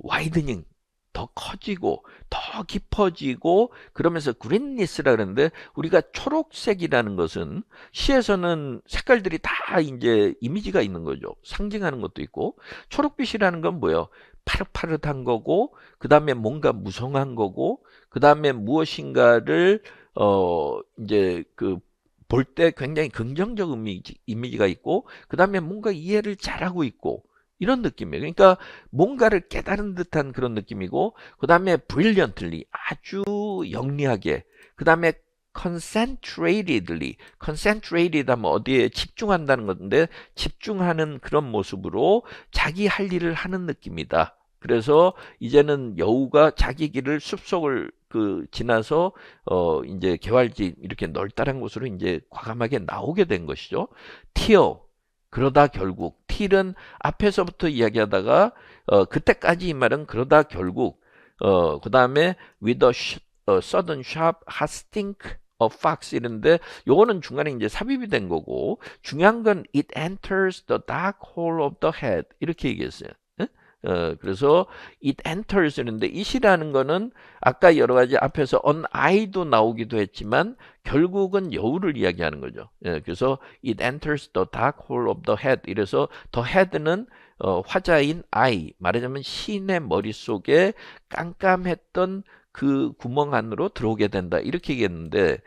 widening 더 커지고 더 깊어지고 그러면서 그린니스라 그러는데 우리가 초록색이라는 것은 시에서는 색깔들이 다 이제 이미지가 있는 거죠. 상징하는 것도 있고 초록빛이라는 건 뭐예요? 파릇파릇한 거고 그 다음에 뭔가 무성한 거고 그 다음에 무엇인가를 이제 그 볼 때 굉장히 긍정적 이미지가 있고 그 다음에 뭔가 이해를 잘하고 있고 이런 느낌이에요. 그러니까 뭔가를 깨달은 듯한 그런 느낌이고 그 다음에 brilliantly 아주 영리하게 그 다음에 concentrated 하면 어디에 집중한다는 건데 집중하는 그런 모습으로 자기 할 일을 하는 느낌이다. 그래서 이제는 여우가 자기 길을 숲속을 지나서 이제 개활지 이렇게 널따란 곳으로 이제 과감하게 나오게 된 것이죠. 티어 그러다 결국 틸은 앞에서부터 이야기하다가 그때까지 이 말은 그러다 결국 그 다음에 with a sudden sharp hot stink of fox 이런데 요거는 중간에 이제 삽입이 된 거고 중요한 건 it enters the dark hole of the head 이렇게 얘기했어요. 그래서 it enters 이런데 it이라는 거는 아까 여러 가지 앞에서 on I도 나오기도 했지만 결국은 여우를 이야기하는 거죠. 그래서 it enters the dark hole of the head 이래서 the head는 화자인 I 말하자면 시인의 머릿속에 깜깜했던 그 구멍 안으로 들어오게 된다 이렇게 얘기했는데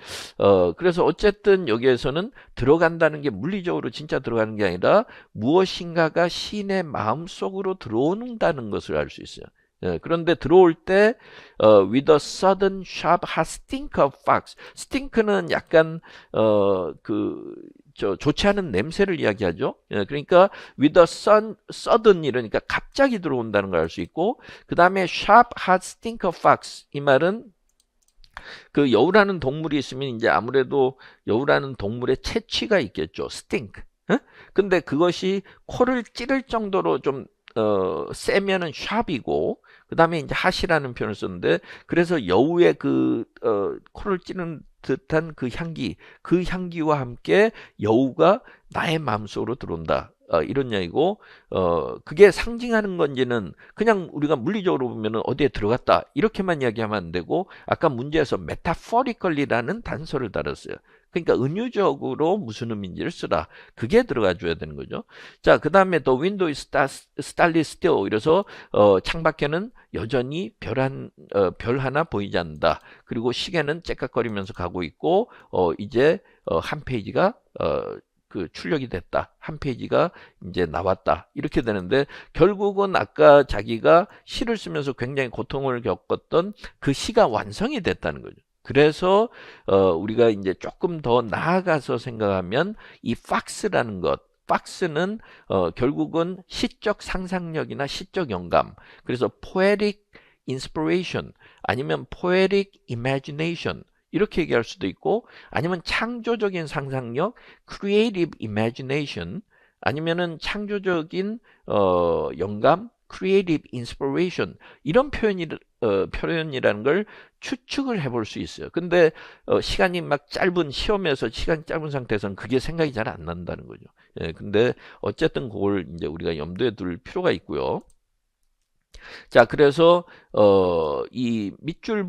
그래서 어쨌든 여기에서는 들어간다는 게 물리적으로 진짜 들어가는 게 아니라 무엇인가가 시인의 마음속으로 들어오는다는 것을 알 수 있어요. 그런데 들어올 때 with a sudden sharp hot stink of fox stink는 약간 좋지 않은 냄새를 이야기하죠. 그러니까 with a sudden 이러니까 갑자기 들어온다는 걸 알 수 있고 그 다음에 sharp hot stink of fox 이 말은 그 여우라는 동물이 있으면 이제 아무래도 여우라는 동물의 체취가 있겠죠. stink. 근데 그것이 코를 찌를 정도로 좀 세면은 sharp이고 그 다음에 이제 핫이라는 표현을 썼는데 그래서 여우의 코를 찌는 듯한 그 향기와 함께 여우가 나의 마음속으로 들어온다. 이런 이야기고 그게 상징하는 건지는 그냥 우리가 물리적으로 보면은 어디에 들어갔다 이렇게만 이야기하면 안 되고 아까 문제에서 metaphorically라는 단서를 달았어요. 그러니까 은유적으로 무슨 의미인지를 쓰라. 그게 들어가 줘야 되는 거죠. 자, 그 다음에 the window is starry still 이래서 창밖에는 여전히 별 하나 보이지 않는다. 그리고 시계는 째깍거리면서 가고 있고 이제 한 페이지가 출력이 됐다. 한 페이지가 이제 나왔다. 이렇게 되는데 결국은 아까 자기가 시를 쓰면서 굉장히 고통을 겪었던 그 시가 완성이 됐다는 거죠. 그래서 우리가 이제 조금 더 나아가서 생각하면 이 팍스라는 것 팍스는 결국은 시적 상상력이나 시적 영감 그래서 poetic inspiration 아니면 poetic imagination 이렇게 얘기할 수도 있고 아니면 창조적인 상상력 creative imagination 아니면은 창조적인 영감 creative inspiration 이런 표현이라는 걸 추측을 해볼 수 있어요. 근데 시간이 막 짧은 시험에서 시간이 짧은 상태에서는 그게 생각이 잘 안 난다는 거죠. 근데 어쨌든 그걸 이제 우리가 염두에 둘 필요가 있고요. 자, 그래서 이 밑줄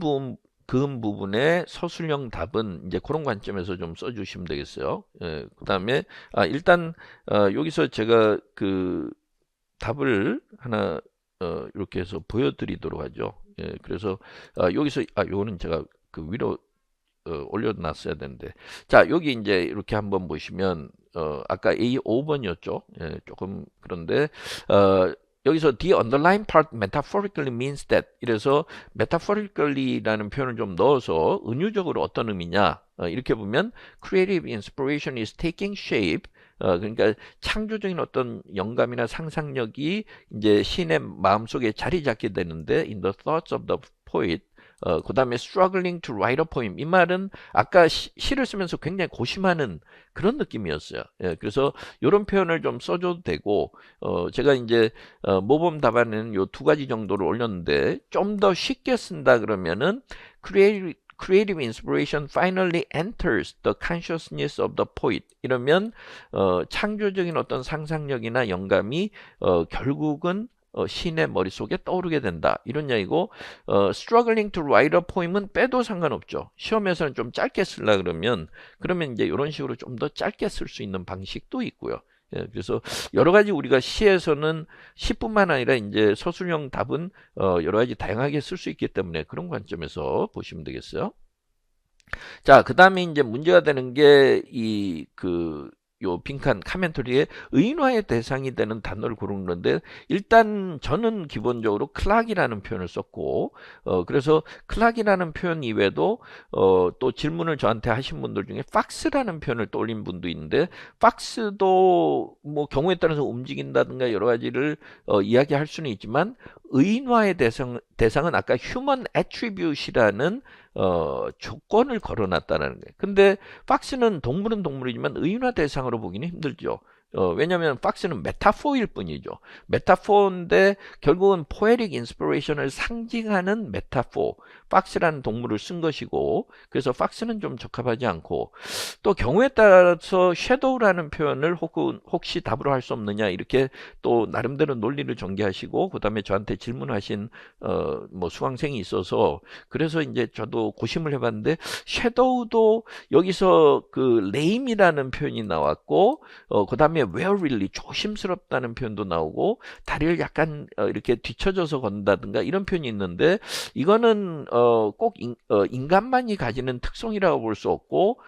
그음 부분의 서술형 답은 이제 그런 관점에서 좀 써주시면 되겠어요. 그 다음에 일단 여기서 제가 그 답을 하나 이렇게 해서 보여드리도록 하죠. 그래서 여기서 요거는 제가 그 위로 올려놨어야 되는데 자 여기 이제 이렇게 한번 보시면 아까 A 5번이었죠. 조금 그런데 여기서 the underlying part metaphorically means that 이래서 metaphorically라는 표현을 좀 넣어서 은유적으로 어떤 의미냐 이렇게 보면 creative inspiration is taking shape 그러니까 창조적인 어떤 영감이나 상상력이 이제 시인의 마음속에 자리 잡게 되는데 in the thoughts of the poet 그 다음에 struggling to write a poem 이 말은 아까 시를 쓰면서 굉장히 고심하는 그런 느낌이었어요. 그래서 이런 표현을 좀 써줘도 되고 제가 이제 모범 답안에는 요 두 가지 정도를 올렸는데 좀 더 쉽게 쓴다 그러면은 creative inspiration finally enters the consciousness of the poet 이러면 창조적인 어떤 상상력이나 영감이 결국은 시인의 머릿속에 떠오르게 된다. 이런 이야기고 struggling to write a poem은 빼도 상관없죠. 시험에서는 좀 짧게 쓰려 그러면 이제 이런 식으로 좀 더 짧게 쓸 수 있는 방식도 있고요. 예, 그래서 여러 가지 우리가 시에서는 시뿐만 아니라 이제 서술형 답은 여러 가지 다양하게 쓸 수 있기 때문에 그런 관점에서 보시면 되겠어요. 자, 그 다음에 이제 문제가 되는 게 요 빈칸 카멘터리에 의인화의 대상이 되는 단어를 고르는 건데 일단 저는 기본적으로 클락이라는 표현을 썼고 그래서 클락이라는 표현 이외에도 또 질문을 저한테 하신 분들 중에 팍스라는 표현을 떠올린 분도 있는데 팍스도 뭐 경우에 따라서 움직인다든가 여러 가지를 이야기할 수는 있지만 의인화의 대상은 아까 human attribute이라는 조건을 걸어놨다는 거예요. 근데 박스는 동물은 동물이지만 의인화 대상으로 보기는 힘들죠. 왜냐하면 박스는 메타포일 뿐이죠. 메타포인데 결국은 포에릭 인스피레이션을 상징하는 메타포. 박스라는 동물을 쓴 것이고 그래서 박스는 좀 적합하지 않고 또 경우에 따라서 섀도우라는 표현을 혹시 답으로 할 수 없느냐 이렇게 또 나름대로 논리를 전개하시고 그 다음에 저한테 질문하신 뭐 수강생이 있어서 그래서 이제 저도 고심을 해봤는데 섀도우도 여기서 그 레임이라는 표현이 나왔고 그 다음에 warily 조심스럽다는 표현도 나오고 다리를 약간 이렇게 뒤쳐져서 건다든가 이런 표현이 있는데 이거는 꼭 인간만이 가지는 특성이라고 볼 수 없고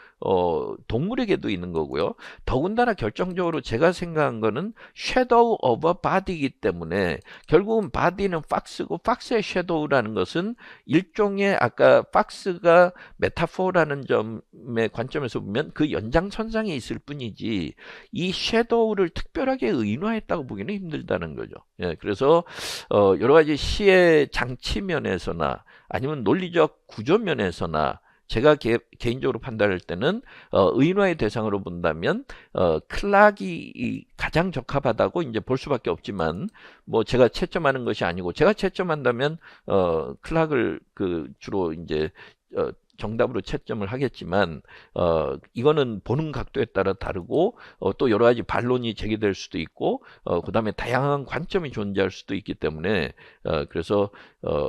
동물에게도 있는 거고요. 더군다나 결정적으로 제가 생각한 거는 shadow of a body이기 때문에 결국은 body는 박스고 박스의 shadow라는 것은 일종의 아까 박스가 메타포라는 점의 관점에서 보면 그 연장선상에 있을 뿐이지 이 섀도우를 특별하게 의인화했다고 보기는 힘들다는 거죠. 예, 그래서 여러 가지 시의 장치 면에서나 아니면 논리적 구조 면에서나 제가 개인적으로 판단할 때는 의인화의 대상으로 본다면 클락이 가장 적합하다고 이제 볼 수밖에 없지만 뭐 제가 채점하는 것이 아니고 제가 채점한다면 클락을 주로 이제 정답으로 채점을 하겠지만 이거는 보는 각도에 따라 다르고 또 여러 가지 반론이 제기될 수도 있고 그 다음에 다양한 관점이 존재할 수도 있기 때문에 그래서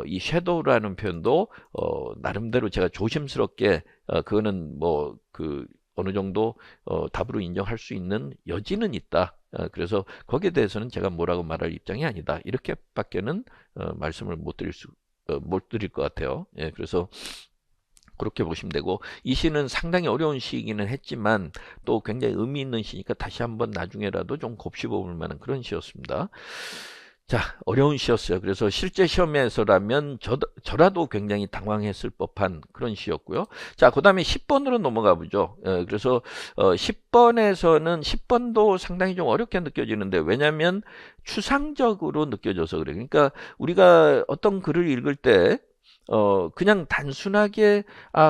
이 섀도우라는 표현도 나름대로 제가 조심스럽게 그거는 뭐 어느 정도 답으로 인정할 수 있는 여지는 있다. 그래서 거기에 대해서는 제가 뭐라고 말할 입장이 아니다. 이렇게밖에는 말씀을 못 드릴 것 같아요. 예, 그래서 그렇게 보시면 되고 이 시는 상당히 어려운 시이기는 했지만 또 굉장히 의미 있는 시니까 다시 한번 나중에라도 좀 곱씹어 볼 만한 그런 시였습니다. 자, 어려운 시였어요. 그래서 실제 시험에서라면 저라도 굉장히 당황했을 법한 그런 시였고요. 자, 그 다음에 10번으로 넘어가 보죠. 그래서 10번에서는 10번도 상당히 좀 어렵게 느껴지는데 왜냐하면 추상적으로 느껴져서 그래요. 그러니까 우리가 어떤 글을 읽을 때 그냥 단순하게,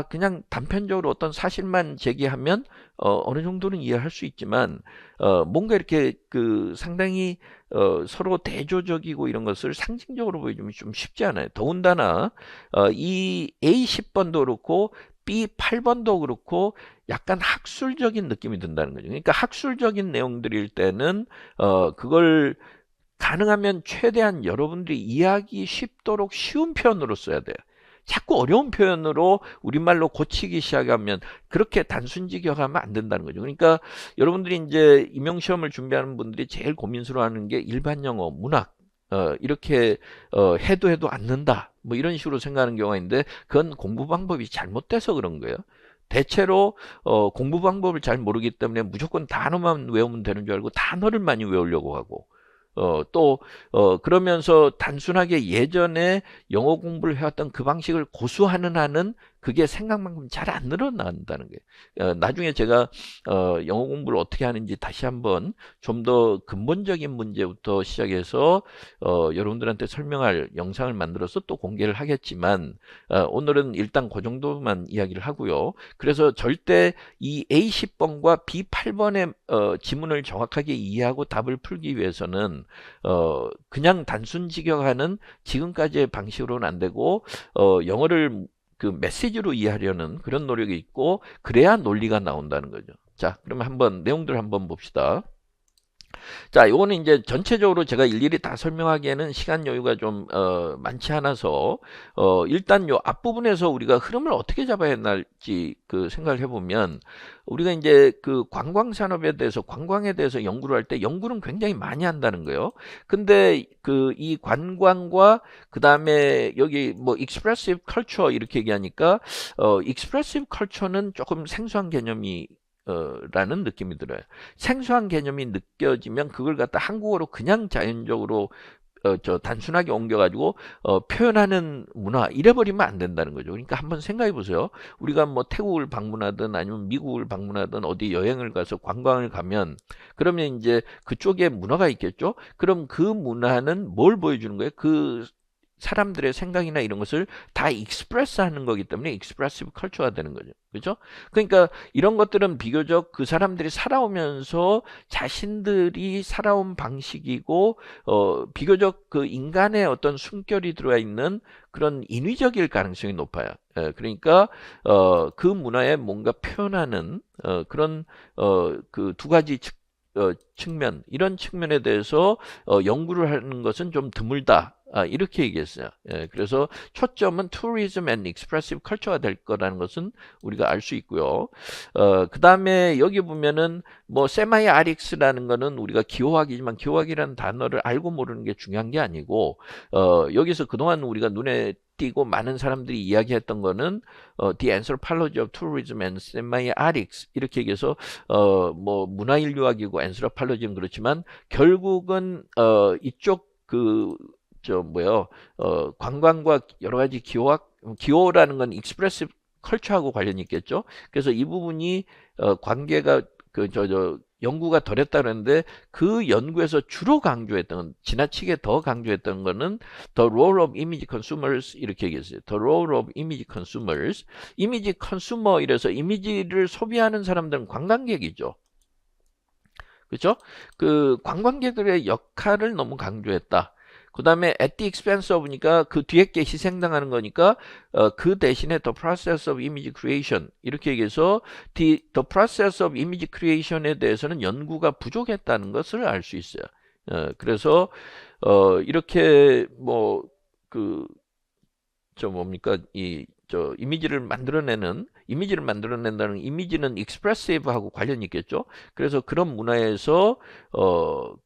그냥 단편적으로 어떤 사실만 제기하면, 어느 정도는 이해할 수 있지만, 뭔가 이렇게 상당히, 서로 대조적이고 이런 것을 상징적으로 보여주면 좀 쉽지 않아요. 더군다나, 이 A10번도 그렇고, B8번도 그렇고, 약간 학술적인 느낌이 든다는 거죠. 그러니까 학술적인 내용들일 때는, 그걸 가능하면 최대한 여러분들이 이해하기 쉽도록 쉬운 표현으로 써야 돼요. 자꾸 어려운 표현으로 우리말로 고치기 시작하면 그렇게 단순직역하면 안 된다는 거죠. 그러니까 여러분들이 이제 임용시험을 준비하는 분들이 제일 고민스러워하는 게 일반 영어, 문학 이렇게 해도 않는다. 뭐 이런 식으로 생각하는 경우가 있는데 그건 공부 방법이 잘못돼서 그런 거예요. 대체로 공부 방법을 잘 모르기 때문에 무조건 단어만 외우면 되는 줄 알고 단어를 많이 외우려고 하고 그러면서 단순하게 예전에 영어 공부를 해왔던 그 방식을 고수하는 한은 그게 생각만큼 잘 안 늘어난다는 거예요. 나중에 제가 영어 공부를 어떻게 하는지 다시 한번 좀 더 근본적인 문제부터 시작해서 여러분들한테 설명할 영상을 만들어서 또 공개를 하겠지만 오늘은 일단 그 정도만 이야기를 하고요. 그래서 절대 이 A10번과 B8번의 지문을 정확하게 이해하고 답을 풀기 위해서는 그냥 단순 직역하는 지금까지의 방식으로는 안 되고 영어를 메시지로 이해하려는 그런 노력이 있고 그래야 논리가 나온다는 거죠. 자, 그러면 한번 내용들 한번 봅시다. 자, 요거는 이제 전체적으로 제가 일일이 다 설명하기에는 시간 여유가 좀 많지 않아서 일단 요 앞부분에서 우리가 흐름을 어떻게 잡아야 할지 그 생각을 해보면 우리가 이제 그 관광 산업에 대해서 관광에 대해서 연구를 할 때 연구는 굉장히 많이 한다는 거예요. 근데 그 이 관광과 그다음에 여기 뭐 익스프레시브 컬처 이렇게 얘기하니까 익스프레시브 컬처는 조금 생소한 개념이 라는 느낌이 들어요. 생소한 개념이 느껴지면 그걸 갖다 한국어로 그냥 자연적으로 단순하게 옮겨가지고 표현하는 문화 이래버리면 안 된다는 거죠. 그러니까 한번 생각해 보세요. 우리가 뭐 태국을 방문하든 아니면 미국을 방문하든 어디 여행을 가서 관광을 가면 그러면 이제 그쪽에 문화가 있겠죠. 그럼 그 문화는 뭘 보여주는 거예요? 그 사람들의 생각이나 이런 것을 다 익스프레스 하는 거기 때문에 익스프레시브 컬처가 되는 거죠. 그죠? 그러니까 이런 것들은 비교적 그 사람들이 살아오면서 자신들이 살아온 방식이고 비교적 그 인간의 어떤 숨결이 들어와 있는 그런 인위적일 가능성이 높아요. 그러니까 그 문화에 뭔가 표현하는 그런 그 두 가지 측면 이런 측면에 대해서 연구를 하는 것은 좀 드물다. 이렇게 얘기했어요. 그래서 초점은 tourism and expressive culture가 될 거라는 것은 우리가 알 수 있고요. 그 다음에 여기 보면은 뭐 semi-aric라는 거는 우리가 기호학이지만 기호학이라는 단어를 알고 모르는 게 중요한 게 아니고 여기서 그동안 우리가 눈에 띄고 많은 사람들이 이야기했던 거는 The Anthropology of Tourism and Semi-Arics 이렇게 얘기해서 뭐 문화인류학이고 anthropology는 그렇지만 결국은 이쪽 그 저 뭐요 관광과 여러 가지 기호학 기호라는 건 익스프레시브 컬처하고 관련이 있겠죠. 그래서 이 부분이 관계가 그 연구가 덜했다 그랬는데 그 연구에서 주로 강조했던 건 지나치게 더 강조했던 거는 the role of image consumers 이렇게 얘기했어요. the role of image consumers 이미지 컨슈머 이래서 이미지를 소비하는 사람들은 관광객이죠. 그렇죠? 그 관광객들의 역할을 너무 강조했다. 그 다음에 at the expense of니까 그 뒤에 게 희생당하는 거니까 그 대신에 the process of image creation 이렇게 얘기해서 the process of image creation에 대해서는 연구가 부족했다는 것을 알 수 있어요. 그래서 이렇게 뭐 그 저 뭡니까 이미지를 만들어낸다는 이미지는 익스프레시브하고 관련이 있겠죠. 그래서 그런 문화에서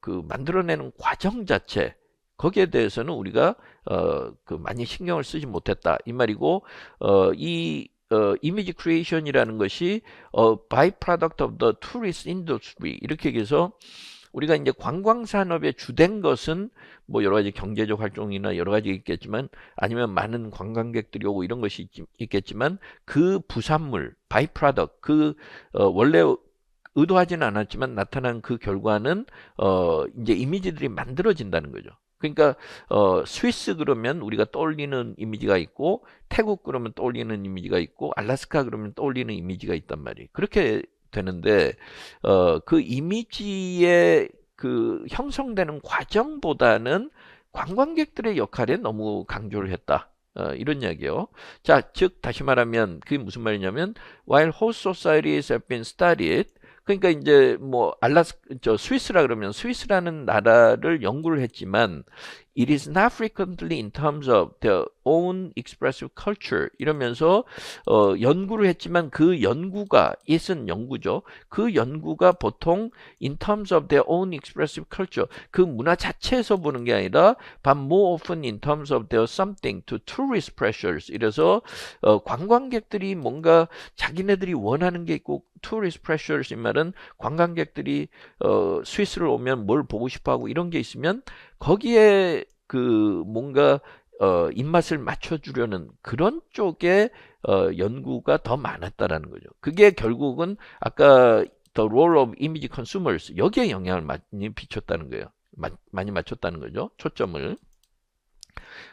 그 만들어내는 과정 자체 거기에 대해서는 우리가 그 많이 신경을 쓰지 못했다 이 말이고 이 이미지 크리에이션이라는 것이 by product of the tourist industry 이렇게 얘기해서 우리가 이제 관광 산업에 주된 것은 뭐 여러 가지 경제적 활동이나 여러 가지 있겠지만 아니면 많은 관광객들이 오고 이런 것이 있겠지만 그 부산물, 바이 프로덕트 그 원래 의도하지는 않았지만 나타난 그 결과는 이제 이미지들이 만들어진다는 거죠. 그러니까 스위스 그러면 우리가 떠올리는 이미지가 있고 태국 그러면 떠올리는 이미지가 있고 알래스카 그러면 떠올리는 이미지가 있단 말이에요. 그렇게 되는데 그 이미지의 그 형성되는 과정보다는 관광객들의 역할에 너무 강조를 했다. 이런 이야기예요. 자, 즉 다시 말하면 그게 무슨 말이냐면 while host societies have been studied 그러니까 이제 뭐 스위스라 그러면 스위스라는 나라를 연구를 했지만 it is not frequently in terms of their own expressive culture 이러면서 연구를 했지만 그 연구가 it은 연구죠. 그 연구가 보통 in terms of their own expressive culture 그 문화 자체에서 보는 게 아니라 but more often in terms of their something to tourist pressures 이래서 관광객들이 뭔가 자기네들이 원하는 게 있고 tourist pressures 이 말은 관광객들이 스위스를 오면 뭘 보고 싶어하고 이런 게 있으면 거기에 그 뭔가 입맛을 맞춰주려는 그런 쪽에 연구가 더 많았다라는 거죠. 그게 결국은 아까 The Role of Image Consumers 여기에 영향을 많이 비췄다는 거예요. 많이 맞췄다는 거죠. 초점을.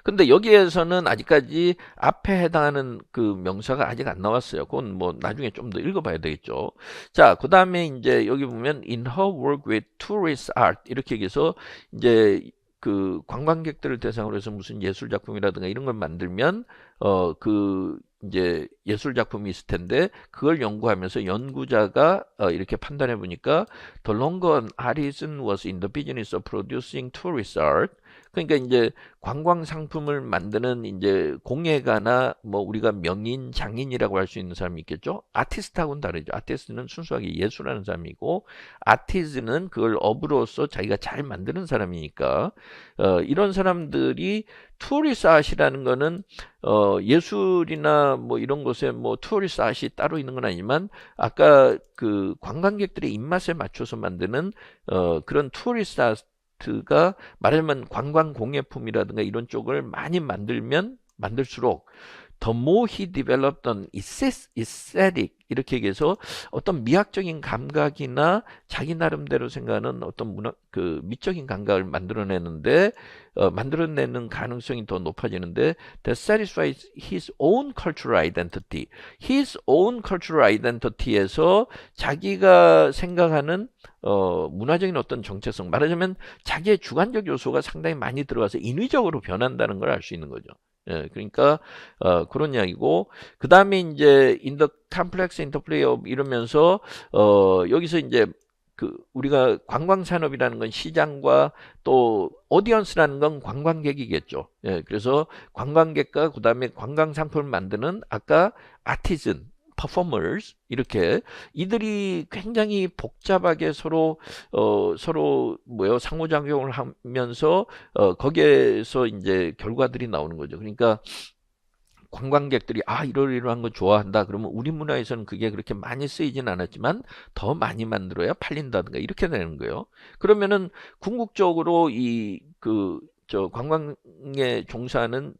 근데 여기에서는 아직까지 앞에 해당하는 그 명사가 아직 안 나왔어요. 그건 뭐 나중에 좀 더 읽어봐야 되겠죠. 자, 그 다음에 이제 여기 보면 in her work with tourist art 이렇게 얘기해서 이제 그 관광객들을 대상으로 해서 무슨 예술 작품이라든가 이런 걸 만들면 그 이제 예술 작품이 있을 텐데 그걸 연구하면서 연구자가 이렇게 판단해 보니까 the longer an artisan was in the business of producing tourist art 그러니까 이제 관광 상품을 만드는 이제 공예가나 뭐 우리가 명인, 장인이라고 할 수 있는 사람이 있겠죠. 아티스트하고는 다르죠. 아티스트는 순수하게 예술하는 사람이고 아티즈는 그걸 업으로서 자기가 잘 만드는 사람이니까 이런 사람들이 투어리스트 아트이라는 거는 예술이나 뭐 이런 곳에 뭐 투어리스트 아트이 따로 있는 건 아니지만 아까 그 관광객들의 입맛에 맞춰서 만드는 그런 투어리스트 아트가 말하자면 관광 공예품이라든가 이런 쪽을 많이 만들면 만들수록 the more he developed an aesthetic 이렇게 얘기해서 어떤 미학적인 감각이나 자기 나름대로 생각하는 어떤 문화 그 미적인 감각을 만들어내는 가능성이 더 높아지는데 that satisfies his own cultural identity. his own cultural identity에서 자기가 생각하는 문화적인 어떤 정체성 말하자면 자기의 주관적 요소가 상당히 많이 들어가서 인위적으로 변한다는 걸 알 수 있는 거죠. 예, 그러니까 그런 이야기고 그 다음에 이제 in the complex interplay of 이러면서 여기서 이제 그 우리가 관광 산업이라는 건 시장과 또 오디언스라는 건 관광객이겠죠. 예, 그래서 관광객과 그 다음에 관광 상품을 만드는 아까 아티즌 퍼포머스 이렇게 이들이 굉장히 복잡하게 서로 상호작용을 하면서 거기에서 이제 결과들이 나오는 거죠. 그러니까 관광객들이 이러이러한 거 좋아한다. 그러면 우리 문화에서는 그게 그렇게 많이 쓰이진 않았지만 더 많이 만들어야 팔린다든가 이렇게 되는 거예요. 그러면은 궁극적으로 관광에 종사하는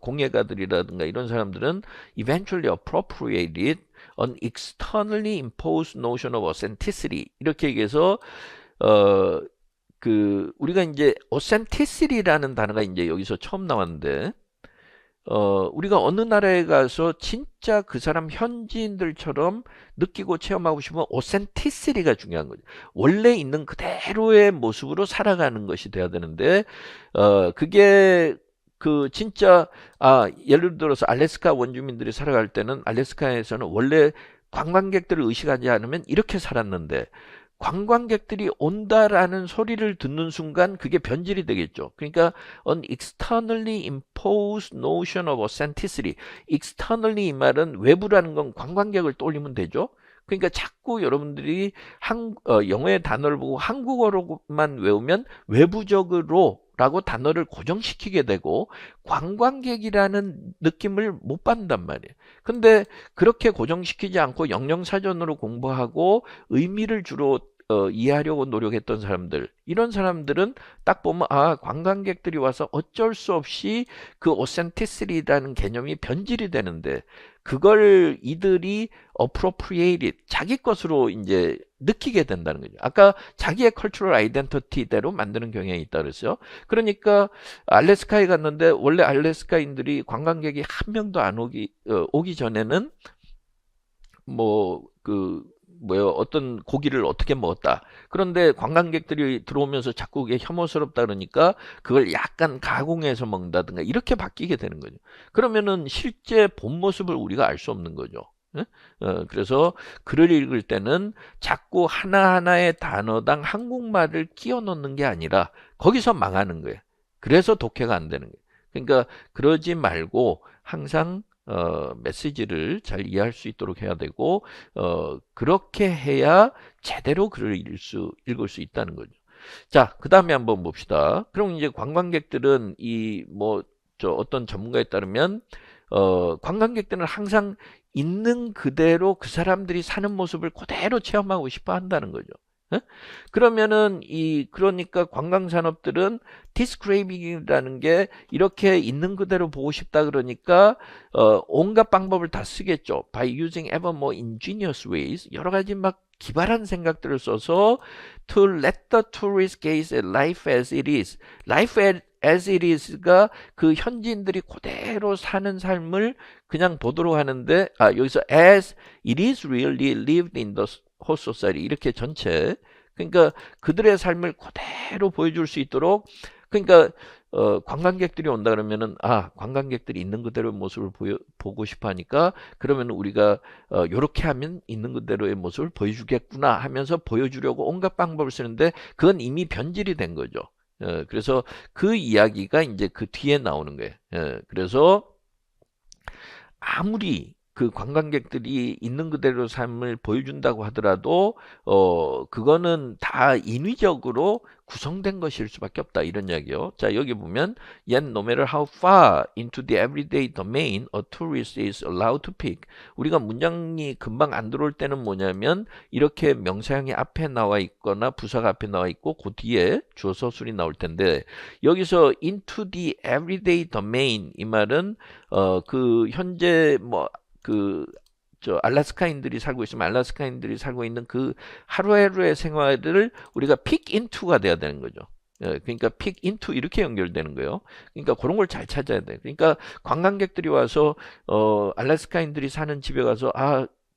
공예가들이라든가 이런 사람들은 eventually appropriated an externally imposed notion of authenticity 이렇게 얘기해서 우리가 이제 authenticity라는 단어가 이제 여기서 처음 나왔는데 우리가 어느 나라에 가서 진짜 그 사람 현지인들처럼 느끼고 체험하고 싶으면 오센티시티가 중요한 거죠. 원래 있는 그대로의 모습으로 살아가는 것이 돼야 되는데 그게 진짜 예를 들어서 알래스카 원주민들이 살아갈 때는 알래스카에서는 원래 관광객들을 의식하지 않으면 이렇게 살았는데 관광객들이 온다라는 소리를 듣는 순간 그게 변질이 되겠죠. 그러니까 an externally imposed notion of authenticity. externally 이 말은 외부라는 건 관광객을 떠올리면 되죠. 그러니까 자꾸 여러분들이 영어의 단어를 보고 한국어로만 외우면 외부적으로 라고 단어를 고정시키게 되고 관광객이라는 느낌을 못 받는단 말이에요. 근데 그렇게 고정시키지 않고 영영사전으로 공부하고 의미를 주로 이해하려고 노력했던 사람들 이런 사람들은 딱 보면 관광객들이 와서 어쩔 수 없이 그 오센티시티라는 개념이 변질이 되는데 그걸 이들이 appropriated 자기 것으로 이제 느끼게 된다는 거죠. 아까 자기의 cultural identity대로 만드는 경향이 있다 그랬어요. 그러니까 알래스카에 갔는데 원래 알래스카인들이 관광객이 한 명도 안 오기 전에는 어떤 고기를 어떻게 먹었다. 그런데 관광객들이 들어오면서 자꾸 그게 혐오스럽다 그러니까 그걸 약간 가공해서 먹는다든가 이렇게 바뀌게 되는 거죠. 그러면은 실제 본 모습을 우리가 알 수 없는 거죠. 그래서 글을 읽을 때는 자꾸 하나하나의 단어당 한국말을 끼워 넣는 게 아니라 거기서 망하는 거예요. 그래서 독해가 안 되는 거예요. 그러니까 그러지 말고 항상 메시지를 잘 이해할 수 있도록 해야 되고 그렇게 해야 제대로 글을 읽을 수 있다는 거죠. 자, 그 다음에 한번 봅시다. 그럼 이제 관광객들은 어떤 전문가에 따르면 관광객들은 항상 있는 그대로 그 사람들이 사는 모습을 그대로 체험하고 싶어 한다는 거죠. 그러면은 그러니까 관광산업들은 디스크레이빙이라는 게 이렇게 있는 그대로 보고 싶다 그러니까 온갖 방법을 다 쓰겠죠. By using ever more ingenious ways 여러 가지 막 기발한 생각들을 써서 to let the tourist gaze at life as it is. life as it is가 그 현지인들이 그대로 사는 삶을 그냥 보도록 하는데 여기서 as it is really lived in the whole society 이렇게 전체 그러니까 그들의 삶을 그대로 보여줄 수 있도록 그러니까 관광객들이 온다 그러면은 관광객들이 있는 그대로의 모습을 보고 싶어 하니까 그러면 우리가 요렇게 하면 있는 그대로의 모습을 보여주겠구나 하면서 보여주려고 온갖 방법을 쓰는데 그건 이미 변질이 된 거죠. 그래서 그 이야기가 이제 그 뒤에 나오는 거예요. 그래서 아무리 그 관광객들이 있는 그대로 삶을 보여준다고 하더라도 그거는 다 인위적으로 구성된 것일 수밖에 없다 이런 이야기요. 자 여기 보면 Yet no matter how far into the everyday domain a tourist is allowed to pick. 우리가 문장이 금방 안 들어올 때는 뭐냐면 이렇게 명사형이 앞에 나와 있거나 부사가 앞에 나와 있고 그 뒤에 주어 서술이 나올 텐데 여기서 into the everyday domain 이 말은 그 현재 알래스카인들이 살고 있으면 알래스카인들이 살고 있는 그 하루하루의 생활을 우리가 pick into가 돼야 되는 거죠. 그러니까 pick into 이렇게 연결되는 거예요. 그러니까 그런 걸 잘 찾아야 돼. 그러니까 관광객들이 와서 알래스카인들이 사는 집에 가서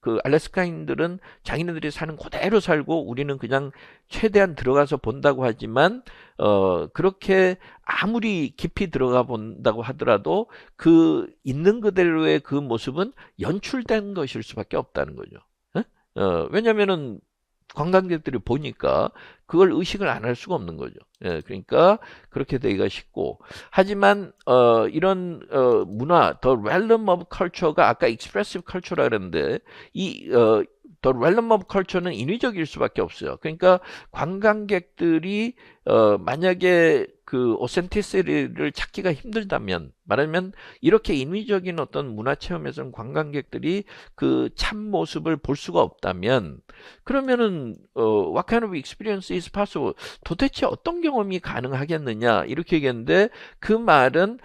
그 알래스카인들은 자기네들이 사는 그대로 살고 우리는 그냥 최대한 들어가서 본다고 하지만 그렇게 아무리 깊이 들어가 본다고 하더라도 그 있는 그대로의 그 모습은 연출된 것일 수밖에 없다는 거죠. 왜냐면은 관광객들이 보니까 그걸 의식을 안 할 수가 없는 거죠. 그러니까 그렇게 되기가 쉽고 하지만 이런 문화, the realm of culture가 아까 expressive culture라 그랬는데 the realm of culture는 인위적일 수밖에 없어요. 그러니까 관광객들이 만약에 그 오센티시티를 찾기가 힘들다면 말하면 이렇게 인위적인 어떤 문화 체험에서는 관광객들이 그 참 모습을 볼 수가 없다면 그러면은 what kind of experience is possible? 도대체 어떤 경험이 가능하겠느냐 이렇게 얘기했는데 그 말은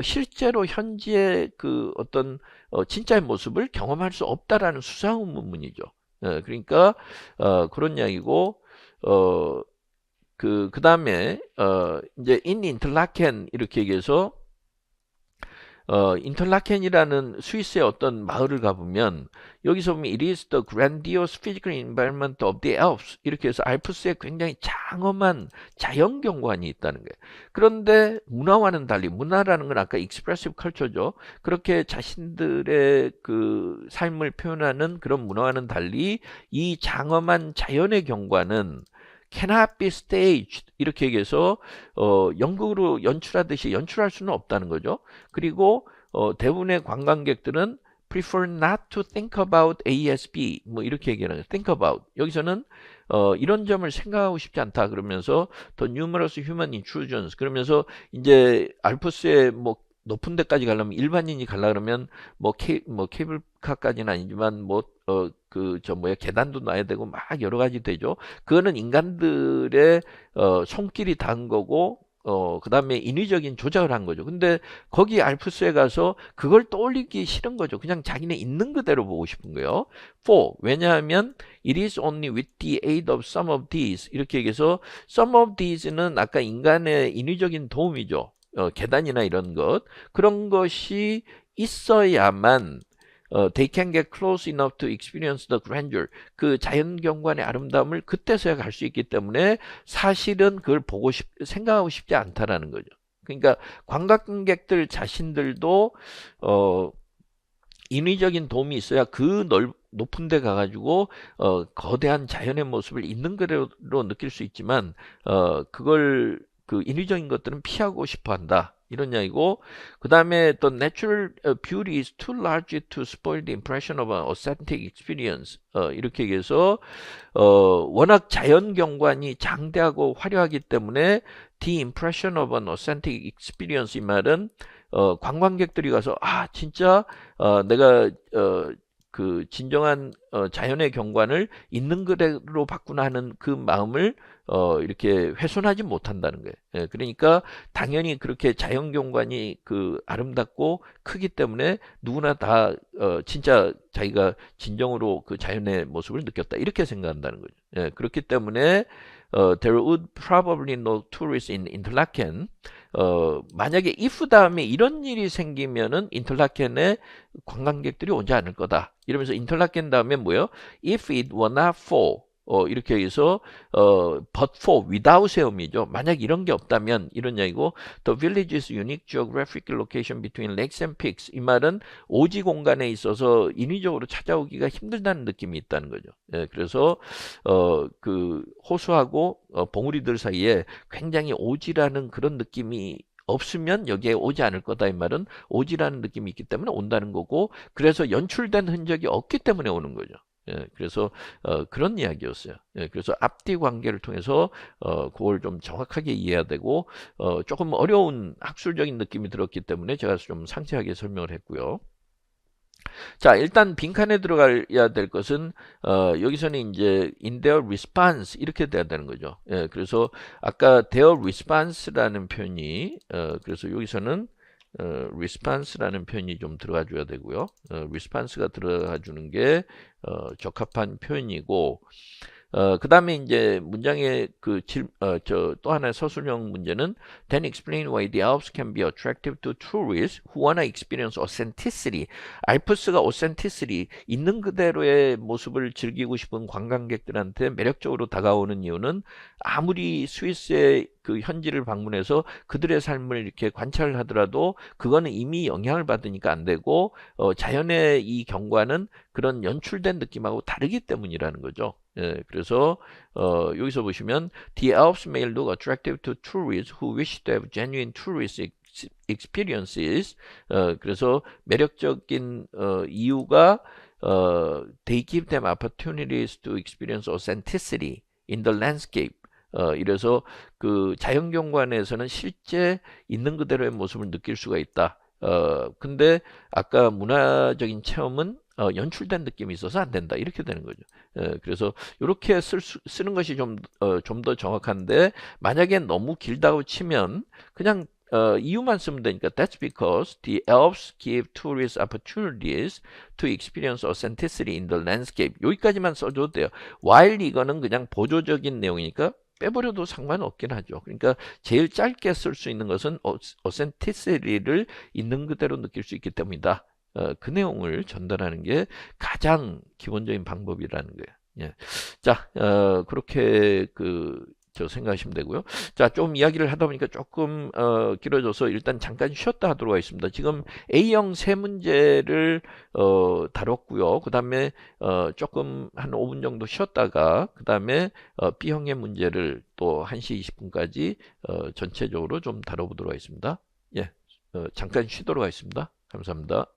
실제로 현지의 그 어떤 진짜의 모습을 경험할 수 없다라는 수상의문문이죠. 그러니까 그런 이야기고 그 다음에 이제 in Interlaken 이렇게 얘기해서 인터라켄이라는 스위스의 어떤 마을을 가보면 여기서 보면 It is the grandiose physical environment of the Alps 이렇게 해서 알프스에 굉장히 장엄한 자연 경관이 있다는 거예요. 그런데 문화와는 달리 문화라는 건 아까 expressive culture죠. 그렇게 자신들의 그 삶을 표현하는 그런 문화와는 달리 이 장엄한 자연의 경관은 cannot be staged 이렇게 얘기해서 연극으로 연출하듯이 연출할 수는 없다는 거죠. 그리고 대부분의 관광객들은 prefer not to think about ASB 뭐 이렇게 얘기하는 거예요. think about 여기서는 이런 점을 생각하고 싶지 않다 그러면서 the numerous human intrusions 그러면서 이제 알프스의 뭐 높은 데까지 가려면 일반인이 가려 그러면 뭐 케이블카까지는 아니지만 계단도 놔야 되고 막 여러 가지 되죠. 그거는 인간들의 손길이 닿은 거고 그 다음에 인위적인 조작을 한 거죠. 근데 거기 알프스에 가서 그걸 떠올리기 싫은 거죠. 그냥 자기네 있는 그대로 보고 싶은 거예요. 왜냐하면 it is only with the aid of some of these 이렇게 얘기해서 some of these는 아까 인간의 인위적인 도움이죠. 계단이나 이런 것 그런 것이 있어야만 they can get close enough to experience the grandeur 그 자연경관의 아름다움을 그때서야 갈 수 있기 때문에 사실은 그걸 생각하고 싶지 않다라는 거죠. 그러니까 관광객들 자신들도 인위적인 도움이 있어야 그 높은 데 가가지고 거대한 자연의 모습을 있는 그대로 느낄 수 있지만 그걸 그 인위적인 것들은 피하고 싶어 한다. 이런 이야기고 그 다음에 the natural beauty is too large to spoil the impression of an authentic experience 이렇게 얘기해서 워낙 자연 경관이 장대하고 화려하기 때문에 the impression of an authentic experience 이 말은 관광객들이 가서 진짜 내가 그 진정한 자연의 경관을 있는 그대로 봤구나 하는 그 마음을 이렇게 훼손하지 못한다는 거예요. 그러니까 당연히 그렇게 자연 경관이 그 아름답고 크기 때문에 누구나 다 진짜 자기가 진정으로 그 자연의 모습을 느꼈다 이렇게 생각한다는 거죠. 그렇기 때문에 there would probably no tourists in Interlaken. 만약에 if 다음에 이런 일이 생기면은 인터라켄에 관광객들이 오지 않을 거다. 이러면서 인터라켄 다음에 뭐예요? If it were not for 이렇게 해서 but for without의 의미죠. 만약 이런 게 없다면 이런 얘기고 the village's unique geographic location between lakes and peaks 이 말은 오지 공간에 있어서 인위적으로 찾아오기가 힘들다는 느낌이 있다는 거죠. 예, 그래서 그 호수하고 봉우리들 사이에 굉장히 오지라는 그런 느낌이 없으면 여기에 오지 않을 거다 이 말은 오지라는 느낌이 있기 때문에 온다는 거고 그래서 연출된 흔적이 없기 때문에 오는 거죠. 예, 그래서 그런 이야기였어요. 예, 그래서 앞뒤 관계를 통해서 그걸 좀 정확하게 이해해야 되고 조금 어려운 학술적인 느낌이 들었기 때문에 제가 좀 상세하게 설명을 했고요. 자, 일단 빈칸에 들어가야 될 것은 여기서는 이제 in their response 이렇게 돼야 되는 거죠. 예, 그래서 아까 their response라는 표현이 그래서 여기서는 response라는 표현이 좀 들어가 줘야 되고요. response가 들어가 주는 게 적합한 표현이고 그 다음에 이제 문장의 또 하나의 서술형 문제는 then explain why the Alps can be attractive to tourists who wanna experience authenticity. 알프스가 authenticity, 있는 그대로의 모습을 즐기고 싶은 관광객들한테 매력적으로 다가오는 이유는 아무리 스위스의 그 현지를 방문해서 그들의 삶을 이렇게 관찰을 하더라도 그거는 이미 영향을 받으니까 안 되고 자연의 이 경관은 그런 연출된 느낌하고 다르기 때문이라는 거죠. 예, 그래서 여기서 보시면 the Alps may look attractive to tourists who wish to have genuine tourist experiences. 그래서 매력적인 이유가 they give them opportunities to experience authenticity in the landscape. 이래서 그 자연경관에서는 실제 있는 그대로의 모습을 느낄 수가 있다. 근데 아까 문화적인 체험은 연출된 느낌이 있어서 안 된다. 이렇게 되는 거죠. 그래서 이렇게 쓰는 것이 좀 더 정확한데 만약에 너무 길다고 치면 그냥 이유만 쓰면 되니까 that's because the Alps give tourists opportunities to experience authenticity in the landscape. 여기까지만 써줘도 돼요. while 이거는 그냥 보조적인 내용이니까 빼버려도 상관없긴 하죠. 그러니까 제일 짧게 쓸 수 있는 것은 authenticity를 있는 그대로 느낄 수 있기 때문이다. 그 내용을 전달하는 게 가장 기본적인 방법이라는 거예요. 예. 자, 그렇게 저 생각하시면 되고요. 자, 좀 이야기를 하다 보니까 조금 길어져서 일단 잠깐 쉬었다 하도록 하겠습니다. 지금 A형 세 문제를 다뤘고요. 그 다음에 조금 한 5분 정도 쉬었다가 그 다음에 B형의 문제를 또 1시 20분까지 전체적으로 좀 다뤄보도록 하겠습니다. 예, 잠깐 쉬도록 하겠습니다. 감사합니다.